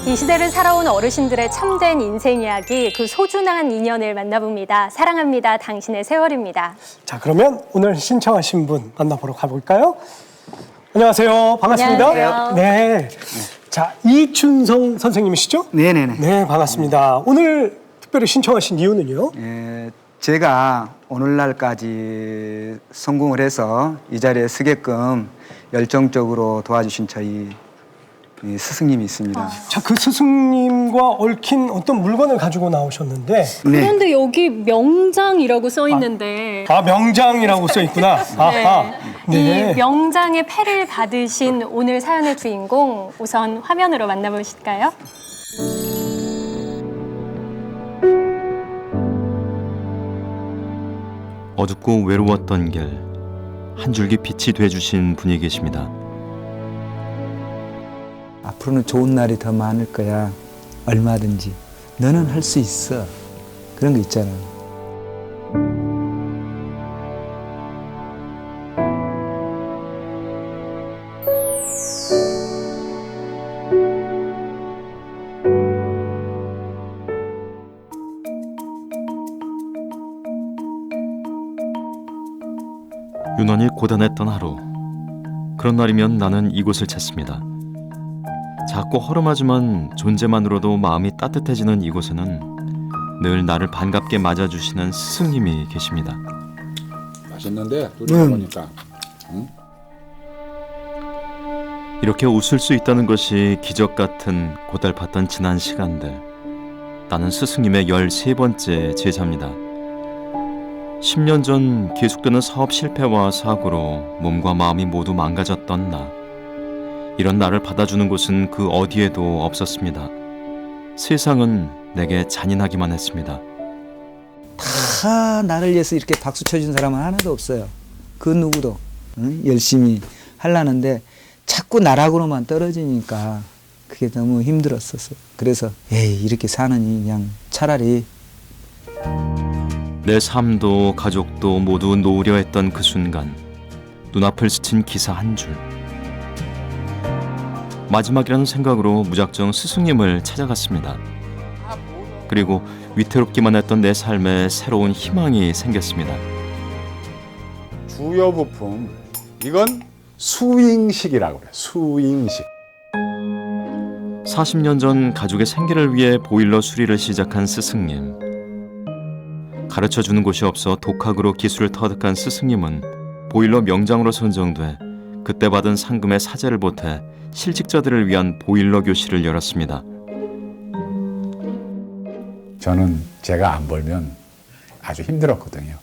이 시대를 살아온 어르신들의 참된 인생 이야기, 그 소중한 인연을 만나봅니다. 사랑합니다. 당신의 세월입니다. 자, 그러면 오늘 신청하신 분 만나보러 가볼까요? 안녕하세요. 반갑습니다. 안녕하세요. 네. 자, 이춘성 선생님이시죠? 네네네. 네, 반갑습니다. 오늘 특별히 신청하신 이유는요? 제가 오늘날까지 성공을 해서 이 자리에 서게끔 열정적으로 도와주신 저희 스승님이 있습니다. 자, 그 스승님과 얽힌 어떤 물건을 가지고 나오셨는데. 그런데 여기 명장이라고 써 있는데. 아, 명장이라고 써 있구나. 아하. 이 명장의 패를 받으신 오늘 사연의 주인공 우선 화면으로 만나보실까요? 어둡고 외로웠던 길, 한 줄기 빛이 돼주신 분이 계십니다. 앞으로는 좋은 날이 더 많을 거야. 얼마든지. 너는 할 수 있어. 그런 거 있잖아. 유난히 고단했던 하루. 그런 날이면 나는 이곳을 찾습니다. 작고 허름하지만 존재만으로도 마음이 따뜻해지는 이곳에는 늘 나를 반갑게 맞아주시는 스승님이 계십니다. 맛있는데 둘이 보니까. 응? 이렇게 웃을 수 있다는 것이 기적 같은 고달팠던 지난 시간들. 나는 스승님의 13번째 제자입니다. 10년 전 계속되는 사업 실패와 사고로 몸과 마음이 모두 망가졌던 나. 이런 나를 받아주는 곳은 그 어디에도 없었습니다. 세상은 내게 잔인하기만 했습니다. 다 나를 위해서 이렇게 박수 쳐준 사람은 하나도 없어요. 그 누구도. 응? 열심히 하려는데 자꾸 나락으로만 떨어지니까 그게 너무 힘들었었어요. 그래서 에이 이렇게 사느니 그냥 차라리. 내 삶도 가족도 모두 놓으려 했던 그 순간 눈앞을 스친 기사 한 줄. 마지막이라는 생각으로 무작정 스승님을 찾아갔습니다. 그리고 위태롭기만 했던 내 삶에 새로운 희망이 생겼습니다. 주요 부품 이건 수잉식이라고 그래. 수잉식. 40년 전 가족의 생계를 위해 보일러 수리를 시작한 스승님. 가르쳐주는 곳이 없어 독학으로 기술을 터득한 스승님은 보일러 명장으로 선정돼 그때 받은 상금의 사재를 보태 실직자들을 위한 보일러 교실을 열었습니다. 저는 제가 안 벌면 아주 힘들었거든요.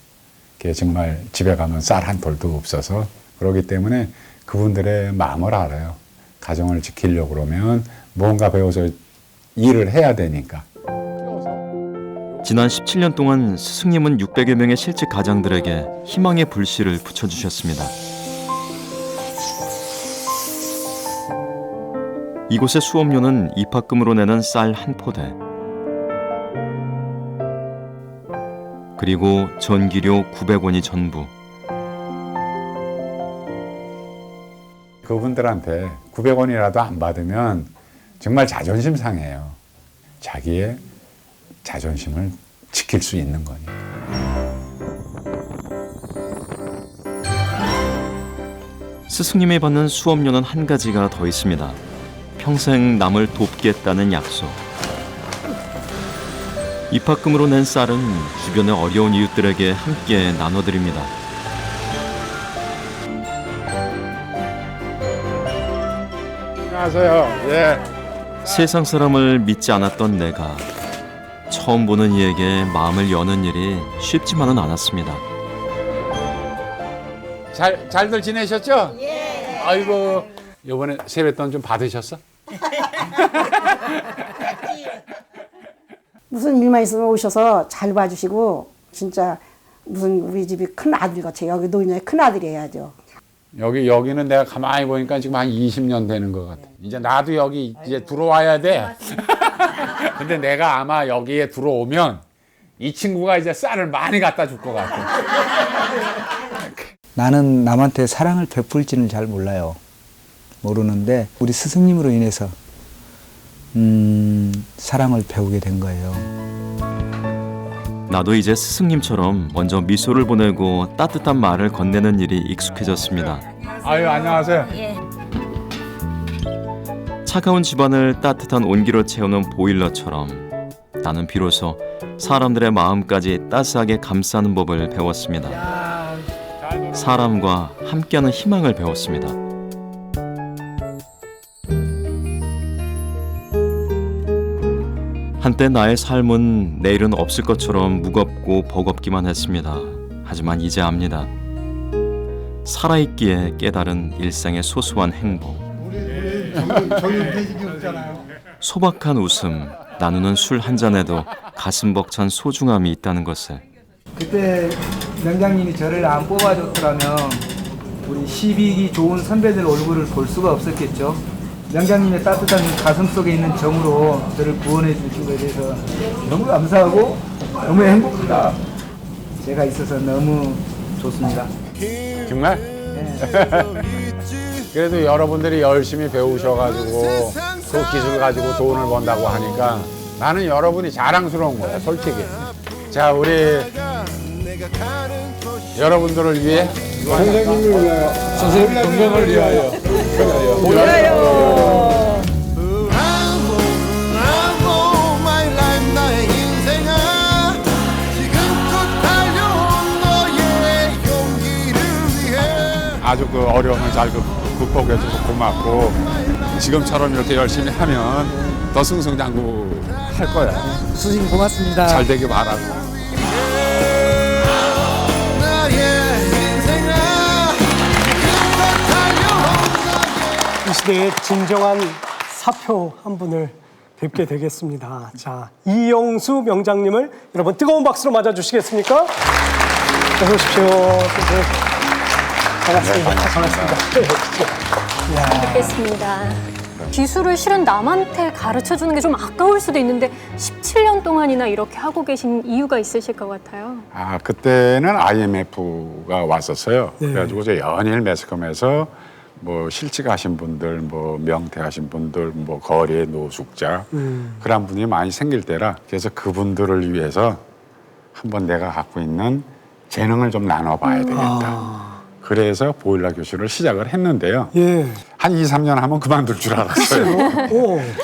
그게 정말 집에 가면 쌀 한 돌도 없어서 그렇기 때문에 그분들의 마음을 알아요. 가정을 지키려고 그러면 뭔가 배워서 일을 해야 되니까. 지난 17년 동안 스승님은 600여 명의 실직 가장들에게 희망의 불씨를 붙여주셨습니다. 이곳의 수업료는 입학금으로 내는 쌀 한 포대, 그리고 전기료 900원이 전부. 그분들한테 900원이라도 안 받으면 정말 자존심 상해요. 자기의 자존심을 지킬 수 있는 거니까. 스승님이 받는 수업료는 한 가지가 더 있습니다. 평생 남을 돕겠다는 약속. 입학금으로 낸 쌀은 주변의 어려운 이웃들에게 함께 나눠드립니다. 안녕하세요. 예. 세상 사람을 믿지 않았던 내가 처음 보는 이에게 마음을 여는 일이 쉽지만은 않았습니다. 잘들 지내셨죠? 예. 아이고 이번에 세뱃돈 좀 받으셨어? 무슨 일만 있으면 오셔서 잘 봐주시고 진짜 무슨 우리 집이 큰 아들 같아요. 여기 노인네 큰 아들이야죠. 여기는 내가 가만히 보니까 지금 한 20년 되는 것 같아. 이제 나도 여기 이제 들어와야 돼. 근데 내가 아마 여기에 들어오면 이 친구가 이제 쌀을 많이 갖다 줄 것 같아. 나는 남한테 사랑을 베풀지는 잘 몰라요. 모르는데 우리 스승님으로 인해서 사랑을 배우게 된 거예요. 나도 이제 스승님처럼 먼저 미소를 보내고 따뜻한 말을 건네는 일이 익숙해졌습니다. 아유, 안녕하세요. 차가운 집안을 따뜻한 온기로 채우는 보일러처럼 나는 비로소 사람들의 마음까지 따스하게 감싸는 법을 배웠습니다. 사람과 함께하는 희망을 배웠습니다. 한때 나의 삶은 내일은 없을 것처럼 무겁고 버겁기만 했습니다. 하지만 이제 압니다. 살아있기에 깨달은 일상의 소소한 행복. 소박한 웃음, 나누는 술 한 잔에도 가슴 벅찬 소중함이 있다는 것을. 그때 명장님이 저를 안 뽑아줬더라면 우리 12기 좋은 선배들 얼굴을 볼 수가 없었겠죠. 명장님의 따뜻한 가슴 속에 있는 정으로 저를 구원해 주신 것에 대해서 너무 감사하고 너무 행복합니다. 제가 있어서 너무 좋습니다. 정말? 그래도 여러분들이 열심히 배우셔가지고 그 기술 가지고 돈을 번다고 하니까 나는 여러분이 자랑스러운 거야, 솔직히. 자, 우리 여러분들을 위해 선생님을 위하여, 선생님 건강을 위하여. 아주 그 어려움을 잘 극복해줘서 고맙고 지금처럼 이렇게 열심히 하면 더 승승장구할 거야. 스승님 고맙습니다. 잘 되길 바라고. 이 시대의 진정한 사표 한 분을 뵙게 되겠습니다. 자, 이영수 명장님을 여러분 뜨거운 박수로 맞아주시겠습니까? 어서 오십시오. 반갑습니다. 반갑습니다. 뵙겠습니다. 기술을 실은 남한테 가르쳐주는 게 좀 아까울 수도 있는데 17년 동안이나 이렇게 하고 계신 이유가 있으실 것 같아요. 아, 그때는 IMF가 왔었어요. 그래가지고 저 연일 매스컴에서 뭐 실직하신 분들, 뭐 명퇴하신 분들, 뭐 거리의 노숙자 그런 분이 많이 생길 때라 그래서 그분들을 위해서 한번 내가 갖고 있는 재능을 좀 나눠봐야 되겠다. 그래서 보일러 교실을 시작을 했는데요. 한 2, 3년 하면 그만둘 줄 알았어요.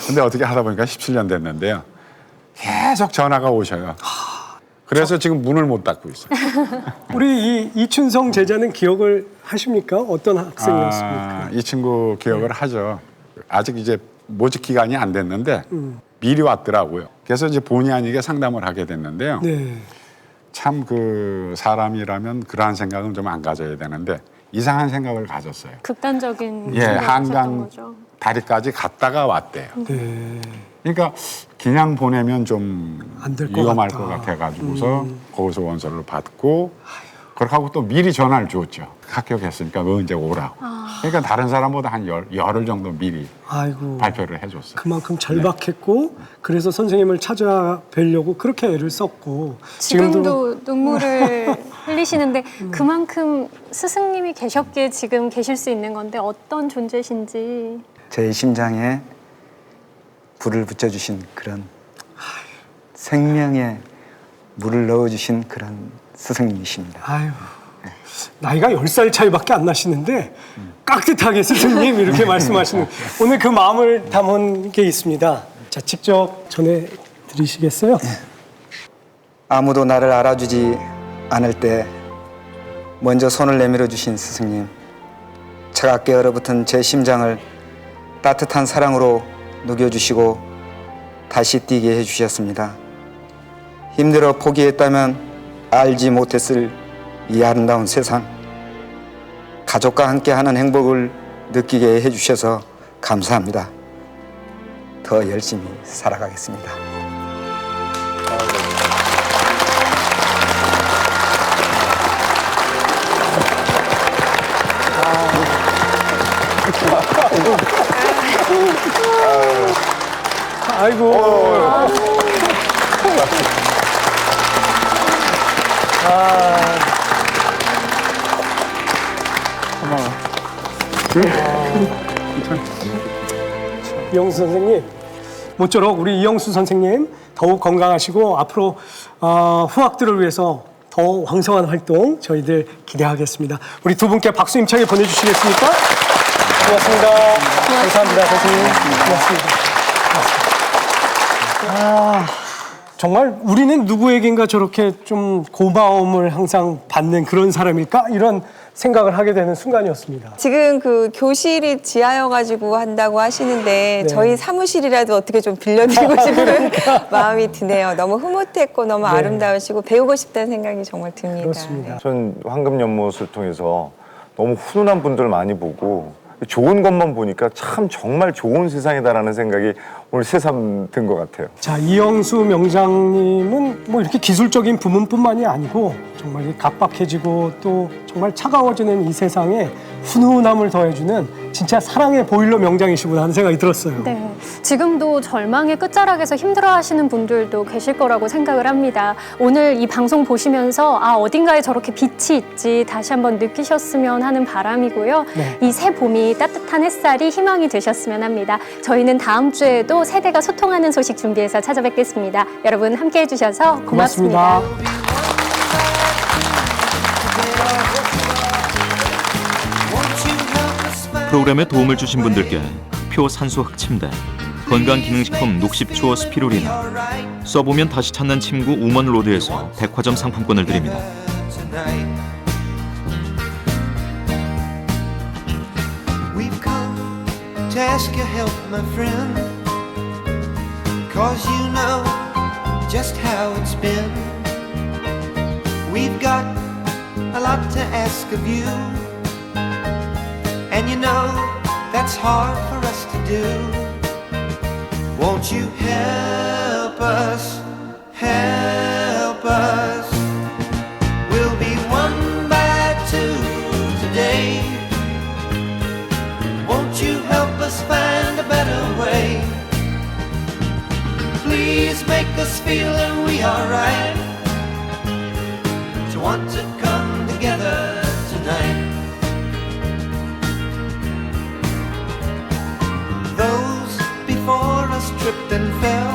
근데 어떻게 하다 보니까 17년 됐는데요. 계속 전화가 오셔요. 그래서 지금 문을 못 닫고 있어요. 우리 이춘성 제자는 기억을 하십니까? 어떤 학생이었습니까? 이 친구 기억을 하죠. 아직 이제 모집 기간이 안 됐는데 미리 왔더라고요. 그래서 이제 본의 아니게 상담을 하게 됐는데요. 참 그 사람이라면 그러한 생각은 좀 안 가져야 되는데 이상한 생각을 가졌어요. 극단적인 한강 다리까지 갔다가 왔대요. 그러니까 그냥 보내면 좀 위험할 것 같아가지고서 거기서 원서를 받고 그렇게 하고 또 미리 전화를 줬죠. 합격했으니까 언제 오라고. 그러니까 다른 사람보다 한 열흘 정도 미리 발표를 해줬어요. 그만큼 절박했고 그래서 선생님을 찾아뵈려고 그렇게 애를 썼고 지금도 눈물을 흘리시는데 그만큼 스승님이 계셨기에 지금 계실 수 있는 건데 어떤 존재신지. 제 심장에 불을 붙여주신 그런 생명에 물을 넣어주신 그런 스승님이십니다. 아유, 나이가 10살 차이밖에 안 나시는데 깍듯하게 스승님 이렇게 말씀하시는 오늘 그 마음을 담은 게 있습니다. 자, 직접 전해드리시겠어요? 아무도 나를 알아주지 않을 때 먼저 손을 내밀어 주신 스승님, 차갑게 얼어붙은 제 심장을 따뜻한 사랑으로 녹여주시고 다시 뛰게 해주셨습니다. 힘들어 포기했다면 알지 못했을 이 아름다운 세상, 가족과 함께하는 행복을 느끼게 해주셔서 감사합니다. 더 열심히 살아가겠습니다. 아이고. 이영수 선생님, 모쪼록 우리 이영수 선생님 더욱 건강하시고 앞으로 후학들을 위해서 더 왕성한 활동 저희들 기대하겠습니다. 우리 두 분께 박수 힘차게 보내주시겠습니까? 고맙습니다. 감사합니다, 선생님. 고맙습니다. 정말 우리는 누구에겐가 저렇게 좀 고마움을 항상 받는 그런 사람일까? 이런 생각을 하게 되는 순간이었습니다. 지금 그 교실이 지하여가지고 한다고 하시는데 네. 저희 사무실이라도 어떻게 좀 빌려드리고 싶은 마음이 드네요. 너무 흐뭇했고 너무 네. 아름다우시고 배우고 싶다는 생각이 정말 듭니다. 그렇습니다. 전 황금연못을 통해서 너무 훈훈한 분들 많이 보고 좋은 것만 보니까 참 정말 좋은 세상이다라는 생각이 오늘 새삼 든 것 같아요. 자, 이영수 명장님은 뭐 이렇게 기술적인 부문뿐만이 아니고 정말 이 각박해지고 또 정말 차가워지는 이 세상에 훈훈함을 더해주는 진짜 사랑의 보일러 명장이시구나 하는 생각이 들었어요. 네, 지금도 절망의 끝자락에서 힘들어하시는 분들도 계실 거라고 생각을 합니다. 오늘 이 방송 보시면서 어딘가에 저렇게 빛이 있지 다시 한번 느끼셨으면 하는 바람이고요. 네. 이 새 봄이 따뜻한 햇살이 희망이 되셨으면 합니다. 저희는 다음 주에도 세대가 소통하는 소식 준비해서 찾아뵙겠습니다. 여러분 함께해 주셔서 고맙습니다. 프로그램에 도움을 주신 분들께 표 산소 흑침대, 건강기능식품 녹십초어 스피루리나, 써보면 다시 찾는 침구 우먼로드에서 백화점 상품권을 드립니다. We've come to ask your help, my friend, 'cause you know just how it's been. We've got a lot to ask of you, and you know that's hard for us to do. Won't you help us, help us? We'll be one by two today. Won't you help us find a better way? Please make us feel that we are right, to want to come together tonight. Those before us tripped and fell,